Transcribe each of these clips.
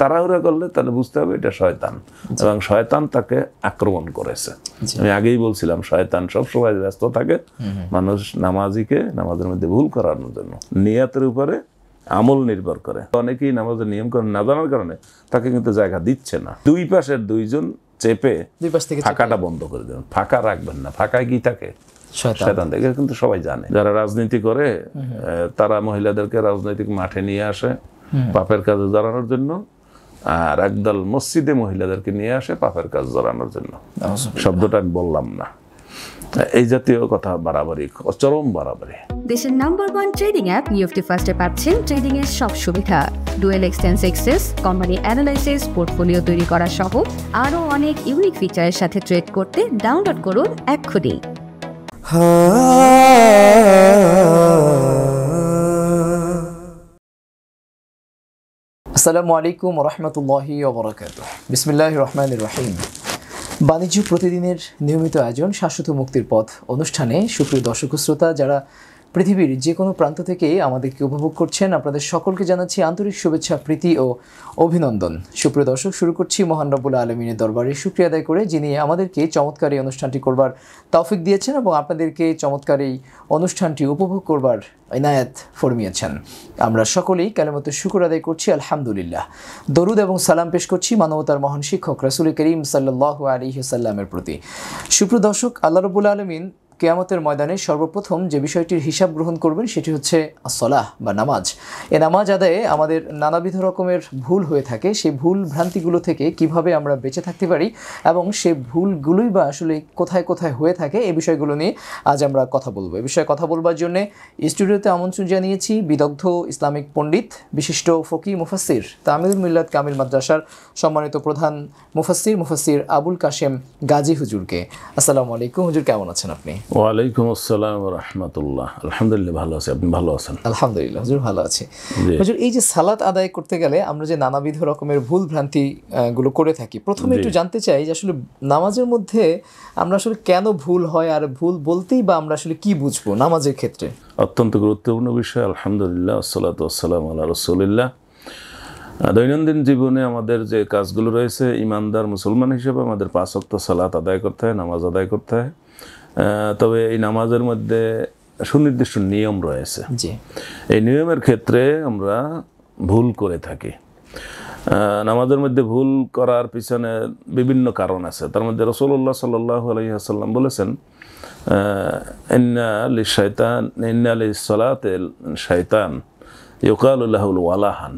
তাড়াহুড়া করলে তাহলে বুঝতে হবে এটা শয়তান, এবং শয়তান তাকে আক্রমণ করেছে। আমি আগেই বলছিলাম শয়তান সবসময় ব্যস্ত থাকে মানুষ নামাজিকে নামাজের মধ্যে ভুল করানোর জন্য। নিয়াতের উপরে আমল নির্ভর করে। অনেকেই নামাজের নিয়ম কানুন না জানার কারণে তাকে কিন্তু জায়গা দিচ্ছে না। দুই পাশের দুইজন চেপে ফাঁকাটা বন্ধ করে দেবেন, ফাঁকা রাখবেন না। ফাঁকায় কি থাকে? শয়তান থাকে। কিন্তু সবাই জানে, যারা রাজনীতি করে তারা মহিলাদেরকে রাজনৈতিক মাঠে নিয়ে আসে পাপের কাজে জড়ানোর জন্য, আর একদল মসজিদে মহিলাদেরকে নিয়ে আসে পাপের কাজ জড়ানোর জন্য। শব্দটা আমি বললাম না, এই জাতীয় কথা বাড়াবাড়ি, চরম বাড়াবাড়ি। দেশের নাম্বার 1 ট্রেডিং অ্যাপ নিফটি ফার্স্টে পাচ্ছেন ট্রেডিং এর সব সুবিধা, dual exchange access, company analysis, portfolio তৈরি করা সহ আরো অনেক ইউনিক ফিচারের সাথে ট্রেড করতে ডাউনলোড করুন এক্ষুনি। আসসালামু আলাইকুম ওয়া রাহমাতুল্লাহি ওয়া বারাকাতুহু। বিসমিল্লাহির রহমানির রহিম। বাণিজ্য প্রতিদিনের নিয়মিত আয়োজন শাশ্বত মুক্তির পথ অনুষ্ঠানে সুপ্রিয় দর্শক শ্রোতা যারা পৃথিবীর যে কোনো প্রান্ত থেকে আমাদেরকে উপভোগ করছেন, আপনাদের সকলকে জানাচ্ছি আন্তরিক শুভেচ্ছা, প্রীতি ও অভিনন্দন। সুপ্রিয় দর্শক, শুরু করছি মহান রব্বুল আলমিনের দরবারে শুকরিয়া আদায় করে, যিনি আমাদেরকে চমৎকার এই অনুষ্ঠানটি করবার তৌফিক দিয়েছেন এবং আপনাদেরকে চমৎকার এই অনুষ্ঠানটি উপভোগ করবার ইনায়াত ফরমিয়েছেন। আমরা সকলেই কালেমাতে শুকর আদায় করছি আলহামদুলিল্লাহ। দরুদ এবং সালাম পেশ করছি মানবতার মহান শিক্ষক রাসূল করিম সাল্লাল্লাহু আলাইহি ওয়াসাল্লামের প্রতি। সুপ্রিয় দর্শক, আল্লাহ রাব্বুল আলামিন কিয়ামতের ময়দানে সর্বপ্রথম যে বিষয়টির হিসাব গ্রহণ করবেন সেটি হচ্ছে আসসালাহ বা নামাজ। এই নামাজ আদায়ে আমাদের নানাবিধ রকমের ভুল হয়ে থাকে। সেই ভুল ভ্রান্তিগুলো থেকে কিভাবে আমরা বেঁচে থাকতে পারি এবং সেই ভুলগুলোই বা আসলে কোথায় কোথায় হয়ে থাকে, এই বিষয়গুলো নিয়ে আজ আমরা কথা বলবো। এই বিষয়ে কথা বলবার জন্য স্টুডিওতে আমন্ত্রণ জানিয়েছি বিদগ্ধ ইসলামিক পণ্ডিত, বিশিষ্ট ফকি মুফাসসির, তামিলুল মিল্লাত কামিল মাদ্রাসার সম্মানিত প্রধান মুফাসসির আবুল কাশেম গাজী হুজুরকে। আসসালামু আলাইকুম হুজুর, কেমন আছেন আপনি? ওয়ালাইকুম আসসালাম ওয়া রাহমাতুল্লাহ। আলহামদুলিল্লাহ ভালো আছি, আপনি ভালো আছেন? আলহামদুলিল্লাহ হুজুর ভালো আছি। হুজুর, এই যে সালাত আদায় করতে গেলে আমরা যে নানাবিধ রকমের ভুল ভ্রান্তি গুলো করে থাকি, প্রথমে একটু জানতে চাই যে আসলে নামাজের মধ্যে আমরা আসলে কেন ভুল হয়, আর ভুল বলতেই বা আমরা আসলে কি বুঝবো নামাজের ক্ষেত্রে? অত্যন্ত গুরুত্বপূর্ণ বিষয়। আলহামদুলিল্লাহ, আসসালাতু ওয়াসসালামু আলা রাসূলিল্লাহ। দৈনন্দিন জীবনে আমাদের যে কাজগুলো রয়েছে, ইমানদার মুসলমান হিসেবে আমাদের 5 ওয়াক্ত সালাত আদায় করতে হয়, নামাজ আদায় করতে হয়। তবে এই নামাজের মধ্যে সুনির্দিষ্ট নিয়ম রয়েছে। এই নিয়মের ক্ষেত্রে আমরা ভুল করে থাকি। নামাজের মধ্যে ভুল করার পিছনে বিভিন্ন কারণ আছে। তার মধ্যে রাসূলুল্লাহ সাল্লাল্লাহু আলাইহি ওয়াসাল্লাম বলেছেন, ইন্না লিস-সালাতিল শাইতান ইউকালু লাহুল ওয়ালাহান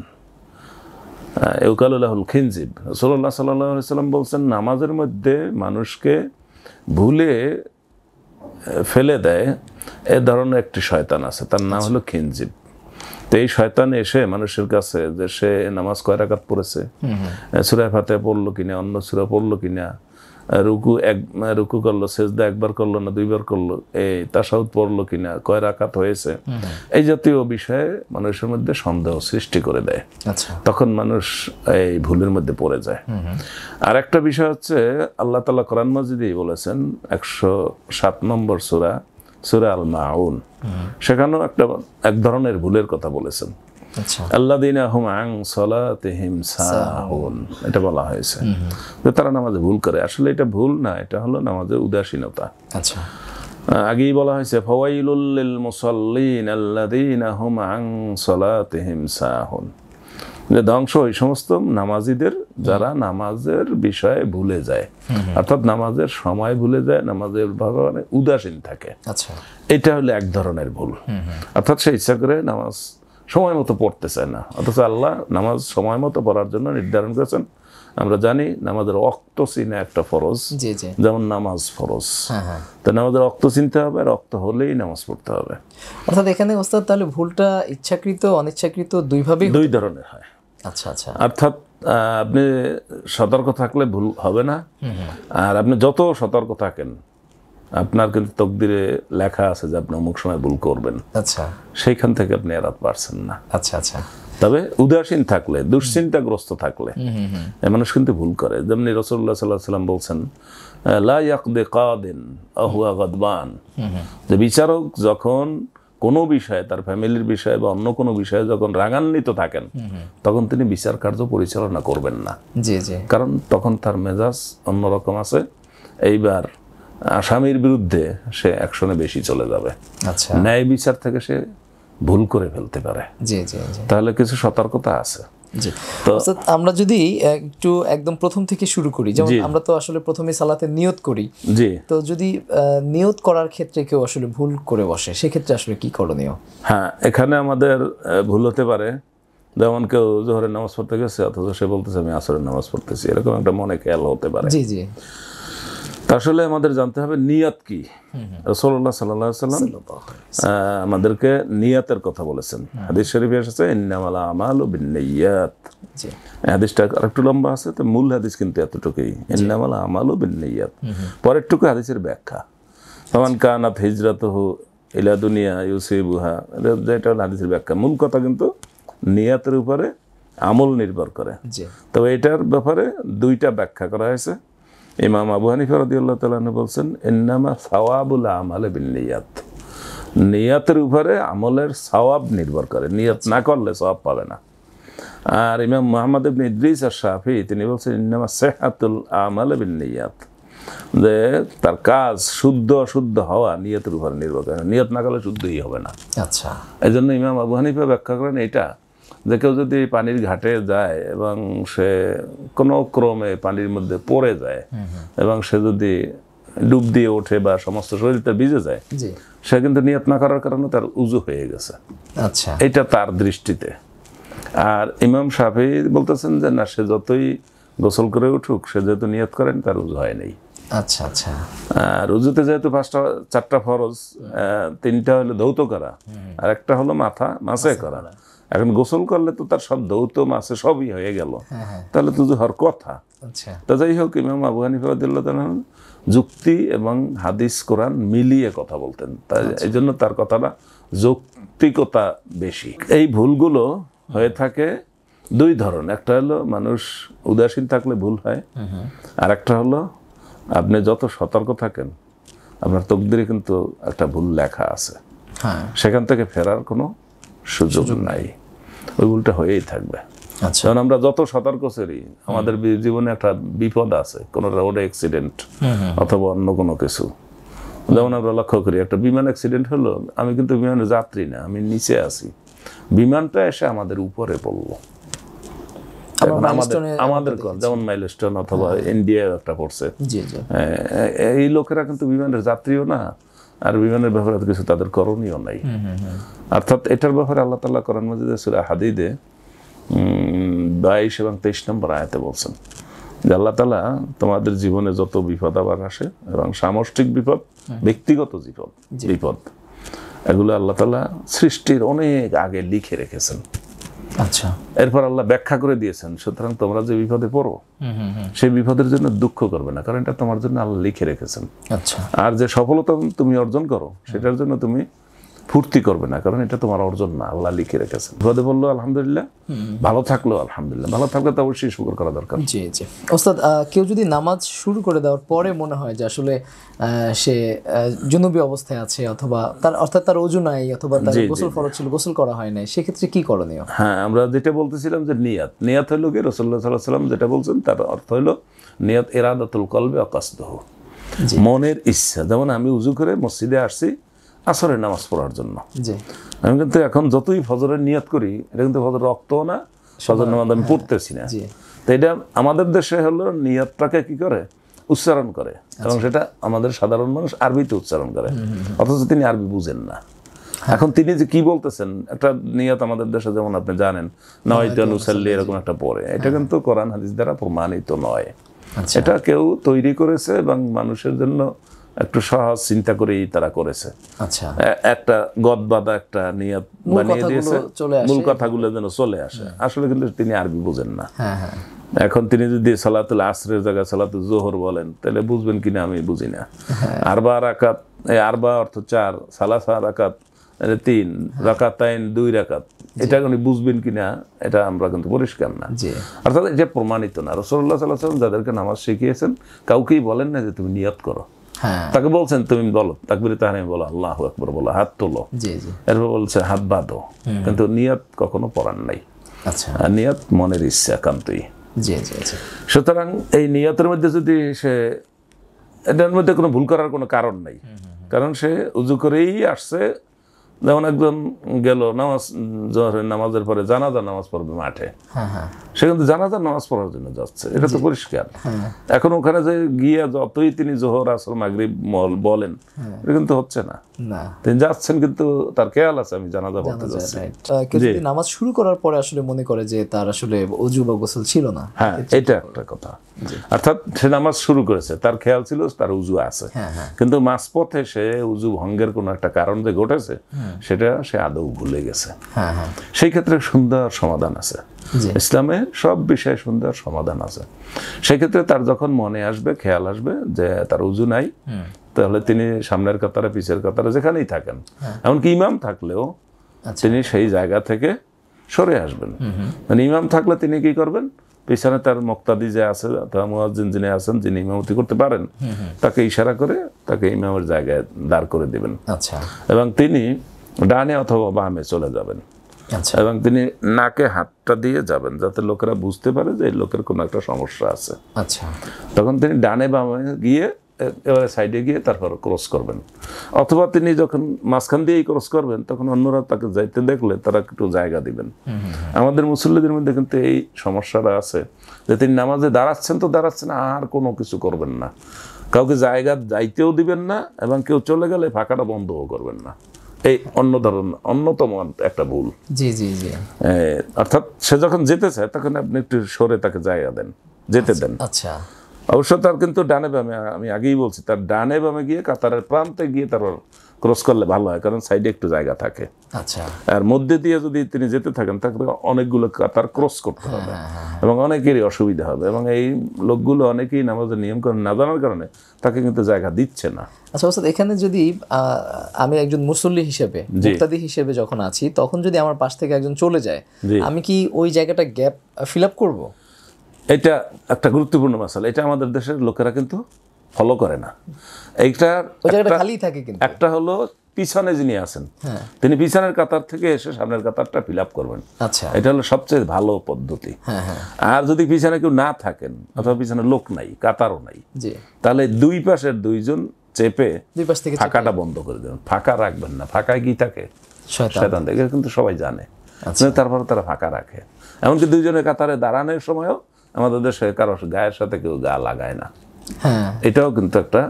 ইউকালু লাহুল খিনজিব। রাসূলুল্লাহ সাল্লাল্লাহু আলাইহি ওয়াসাল্লাম বলছেন, নামাজের মধ্যে মানুষকে ভুলে ফেলে দেয় এ ধরনের একটি শয়তান আছে, তার নাম হলো খিনজিব। তো এই শয়তান এসে মানুষের কাছে যে সে নামাজ কয় রাকাত পড়েছে, সূরা ফাতিহা পড়লো কিনা, অন্য সূরা পড়লো কিনা, রুকু করলো, সেজদা একবার করলো না 2 বার করলো, এই তাশাহুদ পড়লো কিনা, কয় রাকাত হয়েছে, এই জাতীয় বিষয়ে মানুষের মধ্যে সন্দেহ সৃষ্টি করে দেয়। তখন মানুষ এই ভুলের মধ্যে পড়ে যায়। আর একটা বিষয় হচ্ছে, আল্লাহ তাআলা কোরআন মাজিদেই বলেছেন 107 নম্বর সূরা আল মাউন, সেখানেও এক ধরনের ভুলের কথা বলেছেন। আল্লাযীনা হুম আন সালাতিহিম সাহুন, এটা বলা হয়েছে যে তারা নামাজে ভুল করে। আসলে এটা ভুল না, এটা হলো নামাজের উদাসীনতা। আগেই বলা হয়েছে ফাওয়াইলুল লিল মুসাল্লিন আল্লাযীনা হুম আন সালাতিহিম সাহুন, যে ধ্বংস ওই সমস্ত নামাজীদের যারা নামাজের বিষয়ে ভুলে যায়, অর্থাৎ নামাজের সময় ভুলে যায়, নামাজের ভগবানে উদাসীন থাকে। এটা হলো এক ধরনের ভুল। অর্থাৎ সে ইচ্ছা করে নামাজ সময় মতো পড়তে চায় না, অথচ আল্লাহ নামাজ সময় মতো পড়ার জন্য নির্ধারণ করেছেন। আমরা জানি নামাজের ওয়াক্ত চিনা একটা ফরজ, যেমন নামাজ ফরজ। তো নামাজের ওয়াক্ত চিনতে হবে, আর ওয়াক্ত হলেই নামাজ পড়তে হবে। অর্থাৎ এখানে ওস্তাদ তাহলে ভুলটা ইচ্ছাকৃত অনিচ্ছাকৃত দুই ধরনের হয়। অর্থাৎ আপনি সতর্ক থাকলে ভুল হবে না, আর আপনি যত সতর্ক থাকেন আপনার কিন্তু তকদিরে লেখা আছে যে আপনি অমুক সময় ভুল করবেন, সেইখান থেকে আপনি এড়াতে পারছেন না। তবে উদাসীন থাকলে, দুশ্চিন্তাগ্রস্ত থাকলে মানুষ কিন্তু ভুল করে। যেমনি রাসূলুল্লাহ সাল্লাল্লাহু আলাইহি ওয়াসাল্লাম বলছেন, লা ইয়াকদি কাদিন ওয়া হুয়া গাদবান, যে বিচারক যখন কোনো বিষয়ে, তার ফ্যামিলির বিষয়ে বা অন্য কোনো বিষয়ে যখন রাগান্বিত থাকেন, তখন তিনি বিচার কার্য পরিচালনা করবেন না। জি জি। কারণ তখন তার মেজাজ অন্যরকম আছে। এইবার আসামির বিরুদ্ধে সে অ্যাকশনে বেশি চলে যাবে। আচ্ছা। ন্যায় বিচার থেকে সে ভুল করে ফেলতে পারে। জি জি জি। তাহলে কিছু সতর্কতা আছে। জি। অর্থাৎ আমরা যদি একটু একদম প্রথম থেকে শুরু করি, যেমন আমরা তো আসলে প্রথমে সালাতে নিয়ত করি। জি। তো যদি নিয়ত করার ক্ষেত্রে কেউ আসলে ভুল করে বসে, সেক্ষেত্রে আসলে কি করণীয়? হ্যাঁ, এখানে আমাদের ভুল হতে পারে। যেমন কেউ জোহরের নামাজ পড়তে গেছে, অথচ সে বলতেছে আমি আসরের নামাজ পড়তেছি, এরকম একটা মনে খেয়াল হতে পারে। জি জি। আসলে আমাদের জানতে হবে নিয়ত কি। রাসূলুল্লাহ সাল্লাল্লাহু আলাইহি ওয়াসাল্লাম আমাদেরকে নিয়তের কথা বলেছেন। হাদিস শরীফে এসেছে ইন্নামাল আমালু বিন্নিয়াত। জি। হাদিসটা আরেকটু লম্বা আছে, তো মূল হাদিস কিন্তু এতটুকুই, ইন্নামাল আমালু বিন্নিয়াত। পরেরটুকু হাদিসের ব্যাখ্যা, ফামান কানাত হিজরাতুহু ইলা দুনিয়া ইউসিবুহা, এটা হলো হাদিসের ব্যাখ্যা। মূল কথা কিন্তু নিয়তের উপরে আমল নির্ভর করে। জি। তবে এটার ব্যাপারে দুইটা ব্যাখ্যা করা হয়েছে। ইমাম আবু হানিফা রাদিয়াল্লাহু তাআলা বলছেন ইন্নামা সাওয়াবুল আমালে বিন্নিয়াত, নিয়তের উপরে আমলের সওয়াব নির্ভর করে, নিয়ত না করলে সওয়াব পাবে না। আর ইমাম মুহাম্মদ ইবনে ইদ্রিস আশ-শাফি তিনি বলছেন ইন্নামা সিহাতুল আমালে বিন্নিয়াত, যে তার কাজ শুদ্ধ অশুদ্ধ হওয়া নিয়তের উপরে নির্ভর করে, নিয়ত না করলে শুদ্ধই হবে না। আচ্ছা। এই জন্য ইমাম আবু হানিফা ব্যাখ্যা করেন এটা, যে কেউ যদি পানির ঘাটে যায় এবং সে কোনো ক্রমে পানির মধ্যে পড়ে যায় এবং সে যদি ডুব দিয়ে ওঠে বা সমস্ত শরীরটা ভিজে যায়, সে কিন্তু নিয়ত না করার কারণে তার উযু হয়ে গেছে। আচ্ছা। এটা তার দৃষ্টিতে। আর ইমাম শাফি বলতেছেন যে না, সে যতই গোসল করে উঠুক, সে যেহেতু নিয়ত করেন তার উযু হয় নাই। আচ্ছা আচ্ছা। আর উযুতে যেহেতু 4টা ফরজ, 3টা হলো ধৌত করা আর একটা হলো মাসে করা। এখন গোসল করলে তো তার সব ধৌত মাসে সবই হয়ে গেল, তাহলে তো হওয়ার কথা। তা যাই হোক, ইমাম আবু হানিফা রাদিয়াল্লাহু তাআলা যুক্তি এবং হাদিস কোরআন মিলিয়ে কথা বলতেন, তাই এই জন্য তার কথাটা যৌক্তিকতা বেশি। এই ভুলগুলো হয়ে থাকে দুই ধরনের, একটা হলো মানুষ উদাসীন থাকলে ভুল হয়, আর একটা হলো আপনি যত সতর্ক থাকেন আপনার তকদিরে কিন্তু একটা ভুল লেখা আছে, সেখান থেকে ফেরার কোনো সুযোগ নাই, ওই ভুলটা হয়েই থাকবে। কারণ আমরা যত সতর্ক করি, আমাদের জীবনে একটা বিপদ আছে, কোনো রোড অ্যাক্সিডেন্ট অথবা অন্য কোনো কিছু। যেমন আমরা লক্ষ্য করি, একটা বিমান অ্যাক্সিডেন্ট হলো, আমি কিন্তু বিমানের যাত্রী না, আমি নিচে আছি, বিমানটা এসে আমাদের উপরে পড়লো। আমাদের যেমন মাইলস্টোন অথবা ইন্ডিয়ায় একটা পড়ছে, এই লোকেরা কিন্তু বিমানের যাত্রীও না, আর বিমানের ব্যাপারে কিছু তাদের করণীয় নাই। অর্থাৎ এটার ব্যাপারে আল্লাহ তাআলা কোরআন মাজিদে সূরা হাদীদে 22 এবং 23 নম্বর আয়াতে বলছেন যে আল্লাহ তাআলা তোমাদের জীবনে যত বিপদ আবার আসে এবং সামষ্টিক বিপদ, ব্যক্তিগত বিপদ, এগুলো আল্লাহ তাআলা সৃষ্টির অনেক আগে লিখে রেখেছেন। আচ্ছা। এরপর আল্লাহ ব্যাখ্যা করে দিয়েছেন, সুতরাং তোমরা যে বিপদে পড়ো সেই বিপদের জন্য দুঃখ করবে না, কারণ এটা তোমার জন্য আল্লাহ লিখে রেখেছেন। আচ্ছা। আর যে সফলতা তুমি অর্জন করো সেটার জন্য তুমি ফুর্তি করবে না, কারণ এটা তোমার অর্জন না, আল্লাহ লিখে রেখেছেন। বিপদে বললো আলহামদুলিল্লাহ, ভালো থাকলো আলহামদুলিল্লাহ, ভালো থাকলে তো অবশ্যই শুকর করা দরকার। জি জি। ওস্তাদ, কেউ যদি নামাজ শুরু করে দেওয়ার পরে মনে হয় যে আসলে সে জুনুবি অবস্থায় আছে, অথবা অর্থাৎ তার ওযু নাই, অথবা তার গোসল ফরজ ছিল, গোসল করা হয় নাই, সেক্ষেত্রে কি করণীয়? হ্যাঁ, আমরা যেটা বলতেছিলাম যে নিয়াত হলো কি, রাসূলুল্লাহ সাল্লাল্লাহু আলাইহি ওয়াসাল্লাম যেটা বলছেন তার অর্থ হলো নিয়াত ইরাদাতুল কলবি ওয়া কাসদুহু, মনের ইচ্ছা। যেমন আমি উযু করে মসজিদে আসছি আসরের নামাজ পড়ার জন্য, আমি কিন্তু এখন যতই ফজরের নিয়ত করি, এটা কিন্তু ফজর রক্তও না, ফজর নামাজ আমি পড়তেছি না। তো এটা আমাদের দেশে হলো নিয়তটাকে কি করে উচ্চারণ করে, এবং সেটা আমাদের সাধারণ মানুষ আরবিতে উচ্চারণ করে, অথচ তিনি আরবি বুঝেন না। এখন তিনি যে কি বলতেছেন, একটা নিয়ত আমাদের দেশে যেমন আপনি জানেন নাওয়াইতু আন উসাল্লি এরকম একটা পড়ে, এটা কিন্তু কোরআন হাদিস দ্বারা প্রমাণিত নয়। এটা কেউ তৈরি করেছে এবং মানুষের জন্য একটু সহজ চিন্তা করেই তারা করেছে। আচ্ছা। একটা গদবাদা একটা নিয়ত বানিয়ে দিয়েছে, মূল কথাগুলো যেন চলে আসে, আসলে কিন্তু তিনি আরবি বুঝেন না। এখন তিনি যদি সালাতুল আসরের জায়গায় সালাতুল জোহর বলেন, তাহলে বুঝবেন কিনা আমি বুঝি না। আরবা রাকাত, আরবা অর্থ 4, সালাসা রাকাত 3, রাকাতাইন 2 রাকাত, এটা উনি বুঝবেন কিনা এটা আমরা কিন্তু পরিষ্কার না। অর্থাৎ এটা প্রমাণিত না। রাসূলুল্লাহ সাল্লাল্লাহু আলাইহি ওয়াসাল্লাম যাদেরকে নামাজ শিখিয়েছেন কাউকেই বলেন না যে তুমি নিয়ত করো, হ্যাঁ তাকে বলছেন তুমি বলো তাকবীরে তাহরিম বলো, আল্লাহু আকবার বলো, হাত তোলো, জি জি এরপর বলছে হাত বাঁধো, কিন্তু নিয়ত কখনো পড়ার নাই। আচ্ছা আর নিয়ত মনের ইচ্ছা একান্তই। জি জি জি সুতরাং এই নিয়তের মধ্যে যদি সে, এটার মধ্যে কোনো ভুল করার কোনো কারণ নেই, কারণ সে উজু করেই আসছে। যেমন একজন গেল নামাজ, জোহরের নামাজের পরে জানাজার নামাজ পড়বে মাঠে, হ্যাঁ হ্যাঁ সে কিন্তু জানাজার নামাজ পড়ার জন্য যাচ্ছে, এটা তো পরিষ্কার। এখন ওখানে যে গিয়ে যতই তিনি জোহর আসর মাগরিব বলেন, এটা কিন্তু হচ্ছে না। না তিনি যাচ্ছেন কিন্তু তার খেয়াল আছে আমি জানাজা পড়তে যাচ্ছি। কেউ যদি নামাজ শুরু করার পরে আসলে মনে করে যে তার আসলে অজু বা গোসল ছিল না, হ্যাঁ এটা একটা কথা। অর্থাৎ সে নামাজ শুরু করেছে, তার খেয়াল ছিল তার উজু আছে, হ্যাঁ হ্যাঁ কিন্তু মাঝপথে সে উজু ভঙ্গের কোনো একটা কারণ যে ঘটেছে সেটা সে আদৌ ভুলে গেছে। হ্যাঁ হ্যাঁ সেই ক্ষেত্রে সুন্দর সমাধান আছে, জি ইসলামে সব বিষয়ে সুন্দর সমাধান আছে। সেক্ষেত্রে তার যখন মনে আসবে, খেয়াল আসবে যে তার উজু নাই, তাহলে তিনি সামনের কাতারে পিছের কাতারে যেখানেই থাকেন, এমনকি ইমাম থাকলেও তিনি সেই জায়গা থেকে সরে আসবেন। মানে ইমাম থাকলে তিনি কি করবেন, পিছনে তার মুক্তাদি যে আছে, তার মুয়াজ্জিন যিনি আছেন, যিনি ইমামতি করতে পারেন, তাকে ইশারা করে তাকে ইমামের জায়গায় দাঁড় করে দিবেন, আচ্ছা এবং তিনি ডানে অথবা বামে চলে যাবেন, আচ্ছা এবং তিনি নাকে হাতটা দিয়ে যাবেন যাতে লোকেরা বুঝতে পারে যে এই লোকের কোনো একটা সমস্যা আছে। আচ্ছা তখন তিনি ডানে বামে গিয়ে এবারে সাইডে গিয়ে তারপর ক্রস করবেন, অথবা তিনি যখন মাঝখান দিয়েই ক্রস করবেন তখন অন্যরা তাকে যাইতে দেখলে তারা একটু জায়গা দিবেন। আমাদের মুসল্লিদের মধ্যে কিন্তু এই সমস্যাটা আছে যে তিনি নামাজে দাঁড়াচ্ছেন তো দাঁড়াচ্ছেন, আর কোনো কিছু করবেন না, কাউকে জায়গা যাইতেও দিবেন না, এবং কেউ চলে গেলে ফাঁকাটা বন্ধও করবেন না। এই অন্যতম একটা ভুল। জি জি জি অর্থাৎ সে যখন যেতে চায় তখন আপনি একটু সরে তাকে জায়গা দেন, যেতে দেন। আচ্ছা অবশ্য তার কিন্তু ডানে বামে, আমি আগেই বলছি, তার ডানে বামে গিয়ে কাতারের প্রান্তে গিয়ে তারপর ক্রস করলে ভালো হয়, কারণ সাইডে একটু জায়গা থাকে। আচ্ছা আর মধ্যে দিয়ে যদি তিনি যেতে থাকেন তাহলে অনেকগুলো কাতার ক্রস করতে হবে, এবং অনেকেরই অসুবিধা হবে, এবং এই লোকগুলো অনেকেই নামাজের নিয়মকানুন না জানার কারণে তাকে কিন্তু জায়গা দিচ্ছে না। আচ্ছা ওস্তাদ, এখানে যদি আমি একজন মুসল্লি হিসেবে, মুক্তাদি হিসেবে যখন আছি, তখন যদি আমার পাশ থেকে একজন চলে যায়, আমি কি ওই জায়গাটা গ্যাপ ফিল আপ করবো? এটা একটা গুরুত্বপূর্ণ মাসালা, এটা আমাদের দেশের লোকেরা কিন্তু ফলো করে না। এইটার ওই জায়গাটা খালি থাকে কিন্তু। একটা হলো পিছনে যিনি আছেন তিনি পিছনের কাতার থেকে এসে সামনের কাতারটা ফিল আপ করবেন, আচ্ছা এটা হলো সবচেয়ে ভালো পদ্ধতি। আর যদি পিছনে কেউ না থাকেন অথবা পিছনে লোক নাই, কাতারও নাই, জি, তাহলে দুই পাশের দুইজন চেপে দুই পাশ থেকে ফাঁকাটা বন্ধ করে দেবেন। ফাঁকা রাখবেন না, ফাঁকায় কি থাকে, শয়তান। শয়তান থাকে, কিন্তু সবাই জানে। তারপরে তারা ফাঁকা রাখে, এমনকি দুইজনের কাতারে দাঁড়ানোর সময়ও আমাদের দেশে কারো গায়ের সাথে কেউ গা লাগায় না। হ্যাঁ, এটাও কিন্তু একটা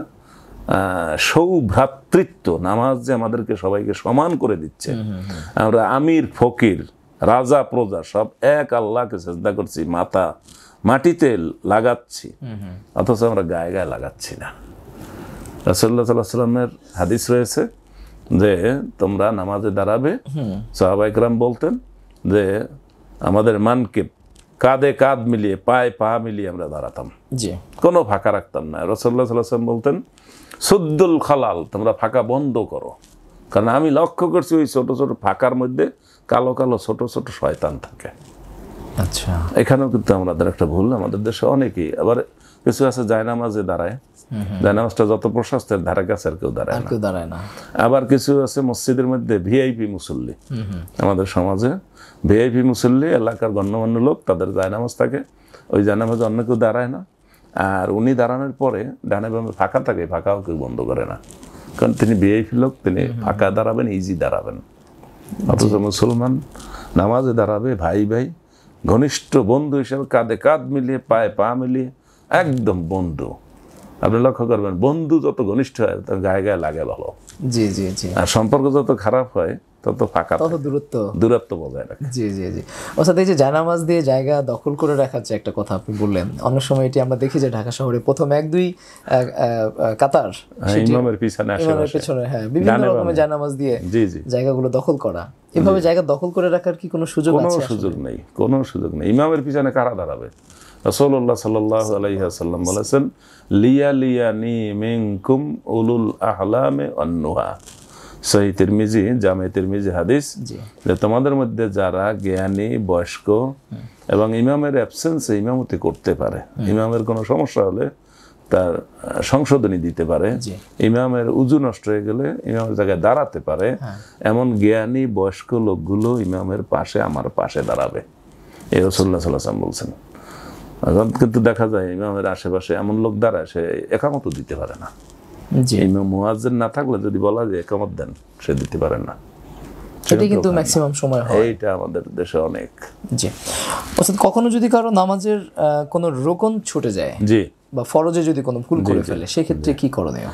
সৌভ্রাতৃত্ব। নামাজ যে আমাদেরকে সবাইকে সমান করে দিচ্ছে, আমরা আমির ফকির রাজা প্রজা সব এক আল্লাহকে সেজদা করছি, মাথা মাটিতে লাগাচ্ছি, অথচ আমরা গায়ে গায়ে লাগাচ্ছি না। রাসূলুল্লাহ সাল্লাল্লাহু আলাইহি ওয়াসাল্লামের হাদিস রয়েছে যে তোমরা নামাজে দাঁড়াবে, সাহাবায়ে কেরাম বলতেন যে আমাদের মানকে কাঁধে কাঁধ মিলিয়ে পায়ে পা মিলিয়ে আমরা দাঁড়াতাম, জি, কোনো ফাঁকা রাখতাম না। রাসূলুল্লাহ সাল্লাল্লাহু আলাইহি ওয়াসাল্লাম বলতেন সুদ্দুল খালাল, তোমরা ফাঁকা বন্ধ করো, কারণ আমি লক্ষ্য করছি ওই ছোট ছোট ফাঁকার মধ্যে কালো কালো ছোট ছোট শয়তান থাকে। আচ্ছা, এখানেও কিন্তু আমাদের একটা ভুল, আমাদের দেশে অনেকেই আবার কিছু আছে জায়নামাজে দাঁড়ায়, জায়নামাজটা যত প্রশস্তের ধারে কাছে আর কেউ দাঁড়ায় না। আবার কিছু আছে মসজিদের মধ্যে ভিআইপি মুসল্লি, আমাদের সমাজে ভিআইপি মুসল্লি, এলাকার গণ্যমান্য লোক, তাদের জায়নামাজ থাকে, ওই জায়নামাজে অন্য কেউ দাঁড়ায় না, আর উনি দাঁড়ানোর পরে ডানে বামে ফাঁকা থাকে, ফাঁকাও কেউ বন্ধ করে না, কারণ তিনি ভিআইপি লোক, তিনি ফাঁকা দাঁড়াবেন, ইজি দাঁড়াবেন। অথচ মুসলমান নামাজে দাঁড়াবে ভাই ভাই, ঘনিষ্ঠ বন্ধু হিসেবে কাঁধে কাঁধ মিলিয়ে পায়ে পা মিলিয়ে, একদম বন্ধু। আপনি লক্ষ্য করবেন বন্ধু যত ঘনিষ্ঠ হয় তত গায়ে গায়ে লাগে ভালো, জি জি জি, আর সম্পর্ক যত খারাপ হয় তত ফাঁকা, তত দূরত্ব বজায় রাখে। জি জি জি। অর্থাৎ এই যে জায়নামাজ দিয়ে জায়গা দখল করে রাখার যে একটা কথা আপনি বললেন, অনেক সময় এটি আমরা দেখি যে ঢাকা শহরে প্রথম এক দুই কাতার ইমামের পিছনে, ইমামের পেছনে, হ্যাঁ, বিভিন্ন রকমের জায়নামাজ দিয়ে জায়গাগুলো দখল করা, এভাবে জায়গা দখল করে রাখার কি কোনো সুযোগ আছে? কোনো সুযোগ নেই, কোনো সুযোগ নেই। ইমামের পিছনে কারা দাঁড়াবে? রাসূলুল্লাহ সাল্লাল্লাহু আলাইহি ওয়াসাল্লাম বলেছেন লিয়ালিয়ানি মিনকুম উলুল আহলামে ওয়ান নুহা, সহিহ তিরমিজি, জামে তিরমিজি হাদিস, যে তোমাদের মধ্যে যারা জ্ঞানী বয়স্ক এবং ইমামের অ্যাবসেন্সে ইমামতি করতে পারে, ইমামের কোনো সমস্যা হলে তার সংশোধনী দিতে পারে, জি। ইমামের উজু নষ্ট হয়ে গেলে ইমামের জায়গায় দাঁড়াতে পারে, এমন জ্ঞানী বয়স্ক লোকগুলো ইমামের পাশে আমার পাশে দাঁড়াবে, এই রাসূলুল্লাহ সাল্লাল্লাহু আলাইহি ওয়াসাল্লাম বলছেন। এখন কিন্তু দেখা যায় ইমামের আশেপাশে এমন লোক দাঁড়ায় সে একামতও দিতে পারে না। জি, ইমাম মুয়াজ্জিন না থাকলে যদি বলা যায় একামত দেন, সে দিতে পারেন না। এটা কিন্তু ম্যাক্সিমাম সময় হয়। এইটা আমাদের দেশে অনেক। জি ওস্তাদ, কখনো যদি কারো নামাজের কোনো রোকন ছুটে যায় জি, বা ফরজে যদি কোনো ভুল করে ফেলে, সেক্ষেত্রে কি করণীয়?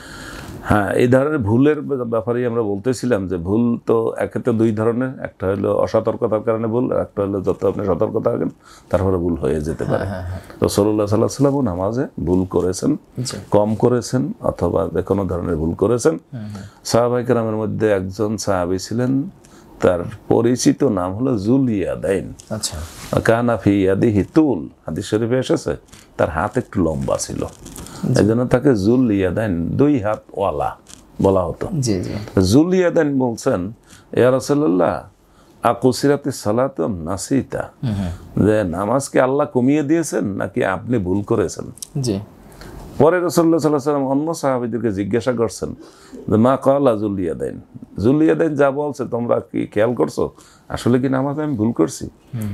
হ্যাঁ, এই ধরনের ভুলের ব্যাপারেই আমরা বলতেছিলাম যে ভুল তো একে দুই ধরনের, একটা হলো অসতর্কতার কারণে ভুল, আর একটা হলো যত আপনি সতর্ক থাকেন তারপরে ভুল হয়ে যেতে পারে। রাসূলুল্লাহ সাল্লাল্লাহু আলাইহি ওয়াসাল্লাম নামাজে ভুল করেছেন, জি। কম করেছেন অথবা যে কোনো ধরনের ভুল করেছেন। সাহাবায়ে কেরামের মধ্যে একজন সাহাবী ছিলেন, তার পরিচিত নাম হলো যুল ইয়াদাইন। আচ্ছা, কানা ফি ইয়াদিহি তুল, হাদিস শরীফে এসেছে তার হাত একটু লম্বা ছিল, এই জন্য তাকে যুল ইয়াদাইন, দুই হাত ওয়ালা বলা হতো। জি জি, যুল ইয়াদাইন বলছেন, ইয়া রাসূলুল্লাহ আকুসিরাতিস সালাতু আম নাসিতা, যে নামাজকে আল্লাহ কমিয়ে দিয়েছেন নাকি আপনি ভুল করেছেন? জি, পরে রাসূলুল্লাহ সাল্লাল্লাহু আলাইহি ওয়াসাল্লাম অন্য সাহাবীদেরকে জিজ্ঞাসা করছেন যে মা ক্বালা যুল ইয়াদাইন, যুল ইয়াদাইন যা বলছে তোমরা কি খেয়াল করছো, আসলে কি নামাজে আমি ভুল করছি?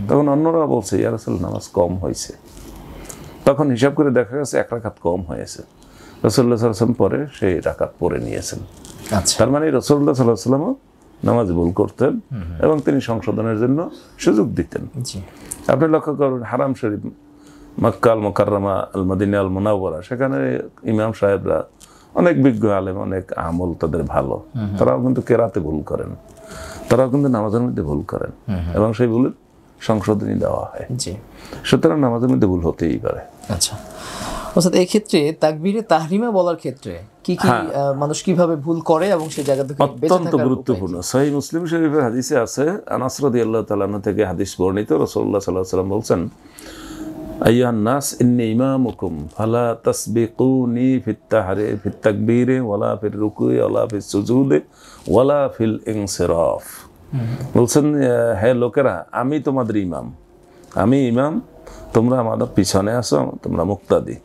তখন অন্যরা বলছে ইয়া রাসূলুল্লাহ নামাজ কম হয়েছে। তখন হিসাব করে দেখা গেছে 1 রাকাত কম হয়েছে। রাসূলুল্লাহ সাল্লাল্লাহু আলাইহি ওয়াসাল্লাম পরে সেই রাকাত পড়ে নিয়েছেন। আচ্ছা, তার মানে রাসূলুল্লাহ সাল্লাল্লাহু আলাইহি ওয়াসাল্লামও নামাজ ভুল করতেন এবং তিনি সংশোধনের জন্য সুযোগ দিতেন। জি, আপনি লক্ষ্য করুন হারাম শরীফ মক্কা আল মুকাররমা আল মদিনা আল মুনাওয়ারা, সেখানে ইমাম সাহেবরা অনেক বিজ্ঞ আলেম, অনেক আমল তাদের ভালো, তারাও কিন্তু কেরাতে ভুল করেন, তারাও কিন্তু নামাজের মধ্যে ভুল করেন এবং সেই ভুলের সংশোধনী দেওয়া হয়। জি, সুতরাং নামাজের মধ্যে ভুল হতেই পারে। আচ্ছা ওস্তাদ, এই ক্ষেত্রে তাকবীরে তাহরিমা বলার ক্ষেত্রে কি কি মানুষ কিভাবে ভুল করে এবং সেই জায়গা থেকে বেঁচে অত্যন্ত থাকার গুরুত্বপূর্ণ। সহিহ মুসলিম শরীফের হাদিসে আছে, আনাস রাদিয়াল্লাহু তাআলা আনহু থেকে হাদিস বর্ণিত, রাসূলুল্লাহ সাল্লাল্লাহু আলাইহি ওয়াসাল্লাম বলছেন আইয়ুহান নাস ইন্নী ইমামুকুম ফালা তাসবিকুনি ফিত তাকবীরে ওয়ালা ফির রুকুই ওয়ালা ফিস সুজুদে ওয়ালা ফিল ইনসিরাফ। বলছেন হে লোকেরা, আমি তোমাদের ইমাম, আমি ইমাম, তোমরা আমাদের পিছনে আসো, তোমরা মুক্তাদি।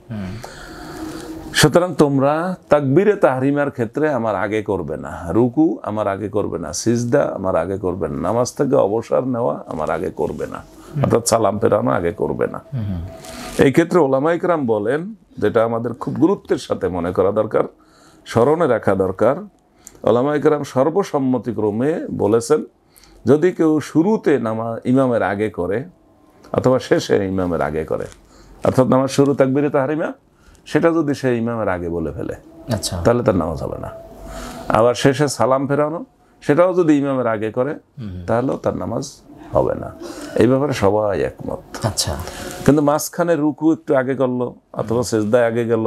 সুতরাং তোমরা তাকবীরে তাহরিমার ক্ষেত্রে আমার আগে করবে না, রুকু আমার আগে করবে না, সিজদা আমার আগে করবে না, নামাজ থেকে অবসর নেওয়া আমার আগে করবে না, অর্থাৎ সালাম ফেরানো আগে করবে না। এই ক্ষেত্রে ওলামায়ে কেরাম বলেন, যেটা আমাদের খুব গুরুত্বের সাথে মনে করা দরকার, স্মরণে রাখা দরকার, ওলামায়ে কেরাম সর্বসম্মতিক্রমে বলেছেন যদি কেউ শুরুতে ইমামের আগে করে অথবা শেষে ইমামের আগে করে, অর্থাৎ নামাজ শুরু তাকবীরে তাহরিমা সেটা যদি সে ইমামের আগে বলে ফেলে, আচ্ছা, তাহলে তার নামাজ হবে না। আবার শেষে সালাম ফেরানো সেটাও যদি ইমামের আগে করে তাহলেও তার নামাজ হবে না। এই ব্যাপারে সবাই একমত। আচ্ছা, কিন্তু মাঝখানে রুকু একটু আগে করলো অথবা সেজদায় আগে গেল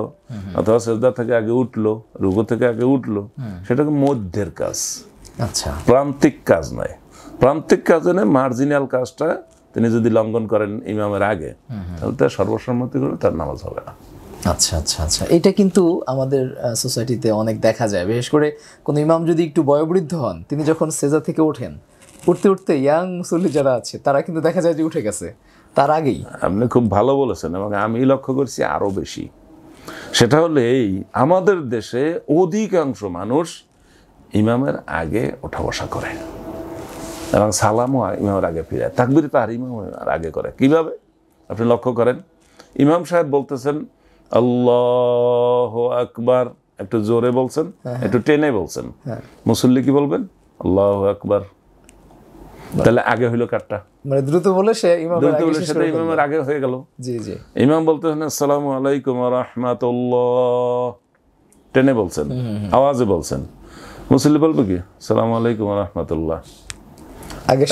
অথবা সেজদা থেকে আগে উঠলো, রুকু থেকে আগে উঠলো, সেটা মধ্যের কাজ, আচ্ছা, প্রান্তিক কাজ নয়। প্রান্তিক কাজে নয়, মার্জিনাল কাজটা তিনি যদি লঙ্ঘন করেন ইমামের আগে, তাহলে তার সর্বসম্মতি করে তার নামাজ হবে না। আচ্ছা আচ্ছা আচ্ছা, এটা কিন্তু আমাদের সোসাইটিতে অনেক দেখা যায়। বিশেষ করে কোনো ইমাম যদি একটু বয়োবৃদ্ধ হন, তিনি যখন সেজদা থেকে ওঠেন, উঠতে উঠতে ইয়াং মুসল্লি যারা আছে তারা কিন্তু দেখা যায় যে উঠে গেছে তার আগেই। আপনি খুব ভালো বলেছেন এবং আমি লক্ষ্য করছি আরো বেশি। সেটা হলো এই, আমাদের দেশে অধিকাংশ মানুষ ইমামের আগে ওঠা বসা করে এবং সালামও ইমামের আগে ফিরে, তাকবীর তাহরিমার আগে করে। কিভাবে আপনি লক্ষ্য করেন, ইমাম সাহেব বলতেছেন আল্লাহু আকবার, একটু জোরে বলছেন, একটু টেনে বলছেন, মুসল্লি কি বলবেন? আল্লাহু আকবার। তাহলে আগে হইলো কারটা? মানে দ্রুত বলে সে ইমামের আগে হয়ে গেল। জি জি, ইমাম বলতেছেন আসসালামু আলাইকুম ওয়া রাহমাতুল্লাহ, টেনে বলছেন, আওয়াজে বলছেন। মুসল্লি বলবে কি? আসসালামু আলাইকুম ওয়া রাহমাতুল্লাহ।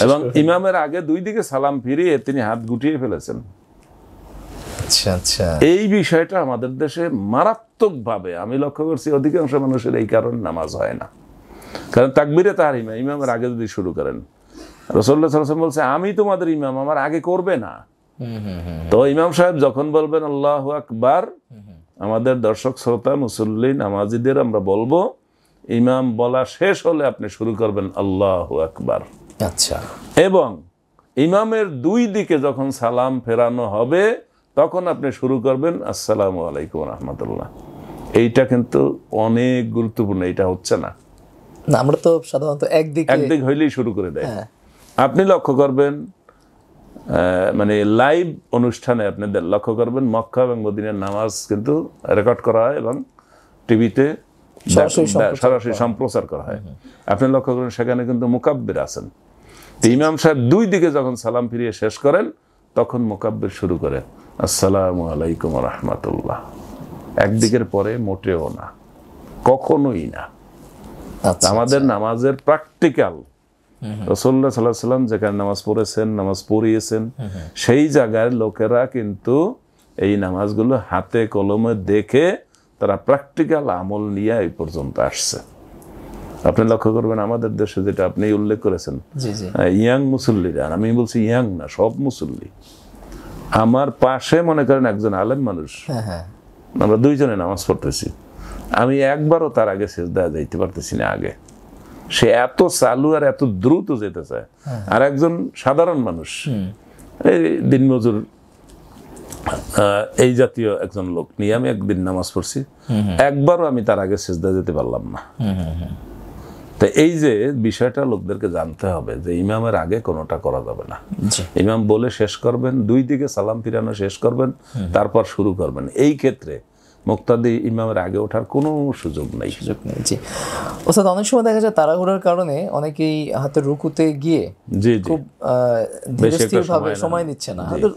এবং ইমামের আগে দুই দিকে সালাম ফিরিয়ে তিনি হাত গুটিয়ে ফেলেছেন। আচ্ছা আচ্ছা, এই বিষয়টা আমাদের দেশে মারাত্মকভাবে আমি লক্ষ্য করছি, অধিকাংশ মানুষের এই কারণে নামাজ হয় না। কারণ তাকবীরে তাহরিমা ইমামের আগে যদি শুরু করেন, রাসূলুল্লাহ সাল্লাল্লাহু আলাইহি ওয়াসাল্লাম বলছে আমি তোমাদের ইমাম, আমার আগে করবে না। তো ইমাম সাহেব যখন বলবেন আল্লাহু আকবার, আমাদের দর্শক শ্রোতা মুসল্লি নামাজিদের আমরা বলবো ইমাম বলা শেষ হলে আপনি শুরু করবেন আল্লাহু আকবার। আচ্ছা, এবং ইমামের দুই দিকে যখন সালাম ফেরানো হবে তখন আপনি শুরু করবেন আসসালামু আলাইকুম রহমতুল্লাহ। এইটা কিন্তু অনেক গুরুত্বপূর্ণ, এটা হচ্ছে না। না, আমরা তো সাধারণত একদিক হইলেই শুরু করে দেয়। আপনি লক্ষ্য করবেন মানে লাইভ অনুষ্ঠানে আপনি লক্ষ্য করবেন মক্কা এবং মদিনার নামাজ কিন্তু রেকর্ড করা হয় এবং টিভিতে সরাসরি সম্প্রচার করা হয়। আপনি লক্ষ্য করেন সেখানে কিন্তু মুকাব্বির আছেন। ইমাম সাহেব দুই দিকে যখন সালাম ফিরিয়ে শেষ করেন তখন মুকাব্বির শুরু করে আসসালামু আলাইকুম রহমতুল্লাহ। একদিকের পরে মোটেও না, কখনোই না। আমাদের নামাজের প্র্যাকটিক্যাল রাসূলুল্লাহ সাল্লাল্লাহু আলাইহি ওয়াসাল্লাম যেখানে নামাজ পড়েছেন, নামাজ পড়িয়েছেন, সেই জায়গার লোকেরা কিন্তু এই নামাজগুলো হাতে কলমে দেখে তারা প্র্যাকটিক্যাল আমল নিয়ে এই পর্যন্ত আসছে। আপনি লক্ষ্য করবেন আমাদের দেশে যেটা আপনি উল্লেখ করেছেন, ইয়াং মুসল্লিরা, আমি বলছি ইয়াং না, সব মুসল্লি। আমার পাশে মনে করেন একজন আলেম মানুষ, আমরা দুইজনে নামাজ পড়তেছি, আমি একবারও তার আগে সিজদায় যাইতে পারতেছি না। আগে সে এত চালু আর এত দ্রুত যেতে চায়। আর একজন সাধারণ মানুষ, এই দিনমজুর এই জাতীয় একজন লোক নিয়ে আমি একদিন নামাজ পড়ছি, একবারও আমি তার আগে সিজদায় যেতে পারলাম না। তো এই যে বিষয়টা লোকদেরকে জানতে হবে যে ইমামের আগে কোনোটা করা যাবে না। ইমাম বলে শেষ করবেন, দুই দিকে সালাম ফিরানো শেষ করবেন, তারপর শুরু করবেন। এই ক্ষেত্রে মুক্তাদি ইমামের আগে ওঠার কোনো সুযোগ নেই। জি ওস্তাদ, অনেক সময় দেখা যায় তাড়াহুড়োর কারণে অনেকেই হাতে রুকুতে গিয়ে খুব ধীরস্থিরভাবে সময় নিচ্ছে না, হয়তো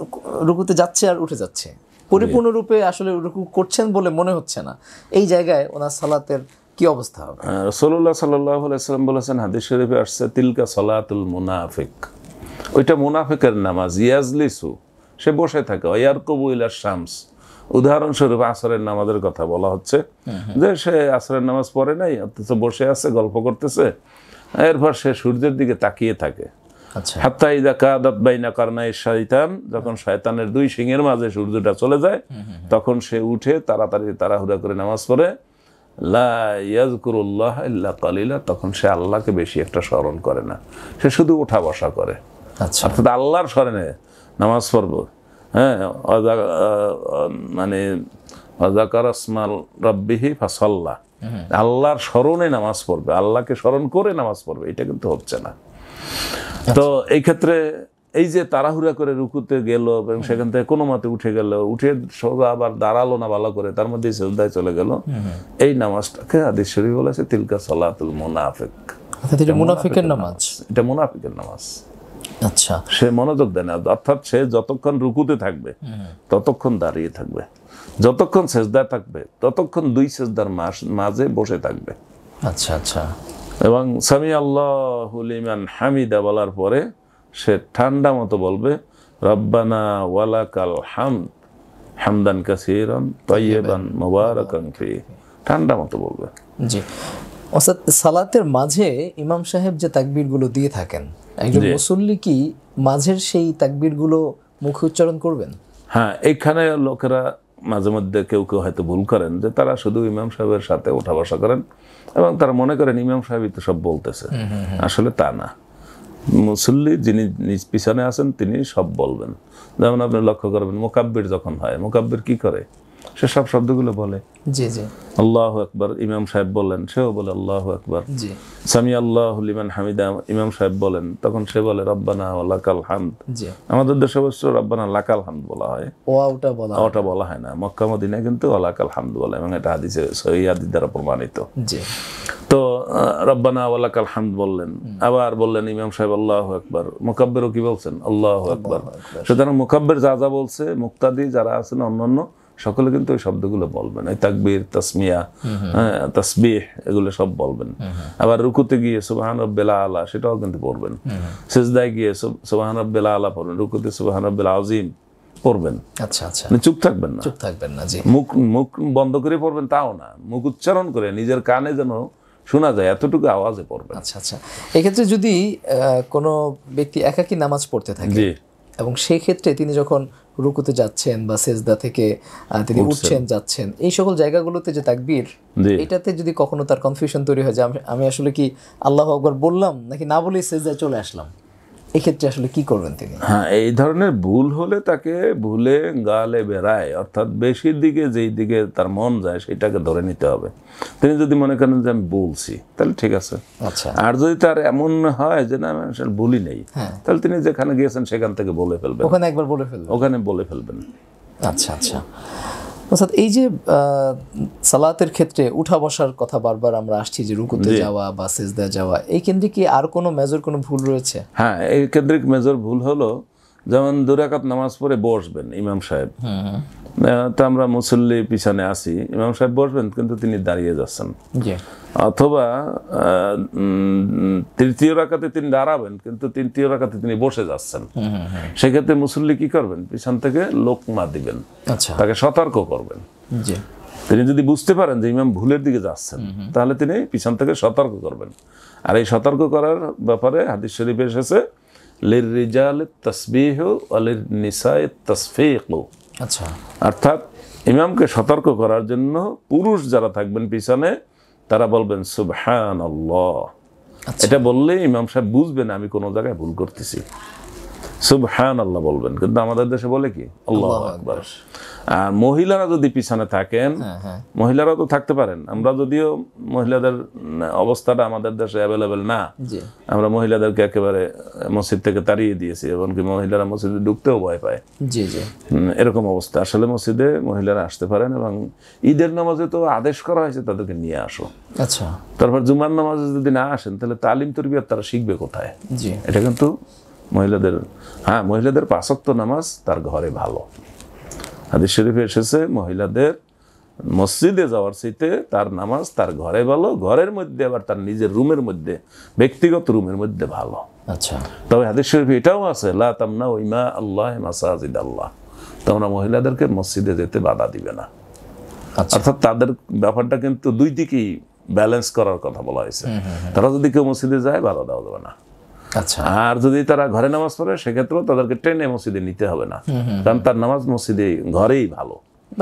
রুকুতে যাচ্ছে আর উঠে যাচ্ছে, পরিপূর্ণরূপে আসলে রুকু করছেন বলে মনে হচ্ছে না। এই জায়গায় ওনার সালাতের কি অবস্থা হবে? রাসূলুল্লাহ সাল্লাল্লাহু আলাইহি ওয়াসাল্লাম বলেছেন, হাদিস শরীফে আসছে, তিলকা সালাতুল মুনাফিক, ওইটা মুনাফিকের নামাজ। ইয়াজলিসু, সে বসে থাকে, ওয়ারকুবু ইলা শামস, উদাহরণস্বরূপ আসরের নামাজের কথা বলা হচ্ছে, যে সে আসরের নামাজ পড়ে নাই, অথচ বসে আছে, গল্প করতেছে, এরপর সে সূর্যের দিকে তাকিয়ে থাকে। হাত্তা ইযা কাদাত বাইনা কারনাই শাইতান, যখন শয়তানের দুই শিঙের মাঝে সূর্যটা চলে যায়, তখন সে উঠে তাড়াহুড়া করে নামাজ পড়ে, লা ইয়াযকুরুল্লাহ ইল্লা কালিলা, তখন সে আল্লাহকে বেশি একটা স্মরণ করে না, সে শুধু ওঠা বসা করে। অর্থাৎ আল্লাহর স্মরণে নামাজ পড়বো, হ্যাঁ, মানে যাকারাসমাল রাব্বিহি ফাসাল্লা, আল্লাহর স্মরণে নামাজ পড়বে, আল্লাহকে স্মরণ করে নামাজ পড়বে, এটা কিন্তু হচ্ছে না। তো এই ক্ষেত্রে এই যে তাড়াহুড়া করে রুকুতে গেল এবং সেখান থেকে কোনো মতে উঠে গেল, উঠে সোজা আবার দাঁড়ালো না ভালো করে, তার মধ্যে সিজদায় চলে গেল, এই নামাজটাকে হাদিস শরীফ বলেছে তিলকা সালাতুল মুনাফিক, এটা মুনাফিকের নামাজ, এটা মুনাফিকের নামাজ। আচ্ছা, সে মনোযোগ দেয় না, অর্থাৎ সে যতক্ষণ রুকুতে থাকবে ততক্ষণ দাঁড়িয়ে থাকবে, যতক্ষণ সিজদায় থাকবে ততক্ষণ দুই সিজদার মাঝে বসে থাকবে। আচ্ছা আচ্ছা। এবং সামি আল্লাহু লিমান হামিদা বলার পরে সে ঠান্ডা মতো বলবে রব্বানা ওয়ালাকাল হামদ হামদান কাসীরান তাইয়িবান মুবারাকান ফি, ঠান্ডা মতো বলবে। জি ওস্তাদ, সালাতের মাঝে ইমাম সাহেব যে তাকবীরগুলো দিয়ে থাকেন, একজন মুসল্লি কি মাঝের সেই তাকবীরগুলো মুখে উচ্চারণ করবেন? হ্যাঁ, এখানে লোকেরা মাঝে মধ্যে কেউ কেউ হয়তো ভুল করেন যে তারা শুধু ইমাম সাহেবের সাথে ওঠা বসা করেন এবং তারা মনে করেন ইমাম সাহেবই তো সব বলতেছে। আসলে তা না, মুসল্লি যিনি নিজ পিছনে আছেন তিনি সব বলবেন। যেমন আপনি লক্ষ্য করবেন মুকাব্বির যখন হয়, মুকাব্বির কি করে? সে সব শব্দগুলো বলে। জি জি, আল্লাহু আকবার ইমাম সাহেব বলেন, সেও বলে আল্লাহু আকবার। জি, সামি আল্লাহু লিমান হামিদা ইমাম সাহেব বলেন, তখন সে বলে রব্বানা ওয়া লাকাল হামদ। জি, আমাদের দেশে অবশ্য রব্বানা লাকাল হামদ বলা হয়, ওটা বলা হয় না। মক্কা মদিনায় কিন্তু ওয়া লাকাল হামদ বলে এবং এটা হাদিসে সহিহ হাদিস দ্বারা প্রমাণিত। জি, তো রব্বানা ওয়া লাকাল হামদ বললেন, আবার বললেন ইমাম সাহেব আল্লাহু আকবার। মুকাব্বিরও কি বলছেন? আল্লাহু আকবার। সুতরাং মুকাব্বির যা যা বলছে, মুক্তাদি যারা আছেন অন্যান্য সকলে কিন্তু ওই শব্দগুলো বলবেন, এই তাকবীর, তাসমিয়া, তাসবিহ, এগুলো সব বলবেন। আবার রুকুতে গিয়ে সুবহান রাব্বিল আলা সেটাও কিন্তু পড়বেন, সিজদায় গিয়ে সুবহান রাব্বিল আলা পড়বেন, রুকুতে সুবহান রাব্বিল আযীম পড়বেন। আচ্ছা আচ্ছা, চুপ থাকবেন না, চুপ থাকবেন না। জি, মুখ বন্ধ করে পড়বেন তাও না, মুখ উচ্চারণ করে নিজের কানে যেন শোনা যায় এতটুকু আওয়াজে পড়বেন। আচ্ছা আচ্ছা। এক্ষেত্রে যদি কোনো ব্যক্তি একাকী নামাজ পড়তে থাকে এবং সেই ক্ষেত্রে তিনি যখন রুকুতে যাচ্ছেন বা সেজদা থেকে তিনি উঠছেন যাচ্ছেন, এই সকল জায়গাগুলোতে যে তাকবীর, এটাতে যদি কখনো তার কনফিউশন তৈরি হয় যে আমি আসলে কি আল্লাহু আকবার বললাম নাকি না বলেই সেজদায় চলে আসলাম, এক্ষেত্রে আসলে কি করবেন তিনি? হ্যাঁ, এই ধরনের ভুল হলে তাকে ভুলে গালে বেড়ায়, অর্থাৎ বেশির দিকে যেই দিকে তার মন যায় সেটাকে ধরে নিতে হবে। তিনি যদি মনে করেন যে আমি বলছি, তাহলে ঠিক আছে। আচ্ছা, আর যদি তার এমন হয় যে না আমি আসলে ভুলই নেই, তাহলে তিনি যেখানে গিয়েছেন সেখান থেকে বলে ফেলবেন, ওখানে একবার বলে ফেলবেন। ওখানে বলে ফেলবেন। আচ্ছা আচ্ছা। অর্থাৎ এই যে সালাতের ক্ষেত্রে উঠা বসার কথা বারবার আমরা আসছি, যে রুকুতে যাওয়া বা সিজদায় যাওয়া, এই কেন্দ্রে কি আর কোনো মেজর কোনো ভুল রয়েছে? হ্যাঁ, এই কেন্দ্রিক মেজর ভুল হলো যেমন 2 রাকাত নামাজ পড়ে বসবেন ইমাম সাহেব, তো আমরা মুসল্লি পিছনে আসি, ইমাম সাহেব বসবেন কিন্তু তিনি দাঁড়িয়ে যাচ্ছেন, অথবা 3য় রাকাতে তিনি দাঁড়াবেন কিন্তু 3য় রাকাতে তিনি বসে যাচ্ছেন, সেক্ষেত্রে মুসল্লি কি করবেন? পিছন থেকে লোকমা দিবেন, তাকে সতর্ক করবেন। তিনি যদি বুঝতে পারেন যে ইমাম ভুলের দিকে যাচ্ছেন, তাহলে তিনি পিছন থেকে সতর্ক করবেন। আর এই সতর্ক করার ব্যাপারে হাদিস শরীফে এসেছে লিররিজাল তাসবিহু ওয়া লিরনিসাই তাসফীকু। আচ্ছা, অর্থাৎ ইমামকে সতর্ক করার জন্য পুরুষ যারা থাকবেন পিছনে তারা বলবেন সুবহানাল্লাহ। এটা বললে ইমাম সাহেব বুঝবেন আমি কোনো জায়গায় ভুল করতেছি, সুবহানাল্লাহ বলবেন। কিন্তু আমাদের দেশে বলে কি আল্লাহু আকবার। আর মহিলারা যদি পিছনে থাকেন, মহিলারাও তো থাকতে পারেন, আমরা যদিও মহিলাদের অবস্থাটা আমাদের দেশে অ্যাভেলেবেল না, আমরা মহিলাদেরকে একেবারে মসজিদ থেকে তাড়িয়ে দিয়েছি, এমনকি মহিলারা মসজিদে ঢুকতেও ভয় পায়, এরকম অবস্থা। আসলে মসজিদে মহিলারা আসতে পারেন, এবং ঈদের নামাজে তো আদেশ করা হয়েছে তাদেরকে নিয়ে আসো। আচ্ছা, তারপর জুমার নামাজে যদি না আসেন তাহলে তালিম তরবিয়ত তারা শিখবে কোথায়? এটা কিন্তু মহিলাদের, হ্যাঁ মহিলাদের 5 ওয়াক্ত নামাজ তার ঘরে ভালো। হাদিস শরীফে এসেছে মহিলাদের মসজিদে যাওয়ার চাইতে তার নামাজ তার ঘরে ভালো, ঘরের মধ্যে আবার তার নিজের রুমের মধ্যে, ব্যক্তিগত রুমের মধ্যে ভালো। আচ্ছা, তবে হাদিস শরীফে এটাও আছে লা তামনাউ ইমা আল্লাহ মাসাজিদ আল্লাহ, তোমরা মহিলাদেরকে মসজিদে যেতে বাধা দিবে না। অর্থাৎ তাদের ব্যাপারটা কিন্তু দুই দিকেই ব্যালেন্স করার কথা বলা হয়েছে। তারা যদি কেউ মসজিদে যায় বাধা দেওয়া যাবে না। আচ্ছা, আর যদি তারা ঘরে নামাজ পড়ে সেক্ষেত্রেও তাদেরকে ট্রেনে মসজিদে নিতে হবে না, কারণ তার নামাজ মসজিদে ঘরেই ভালো।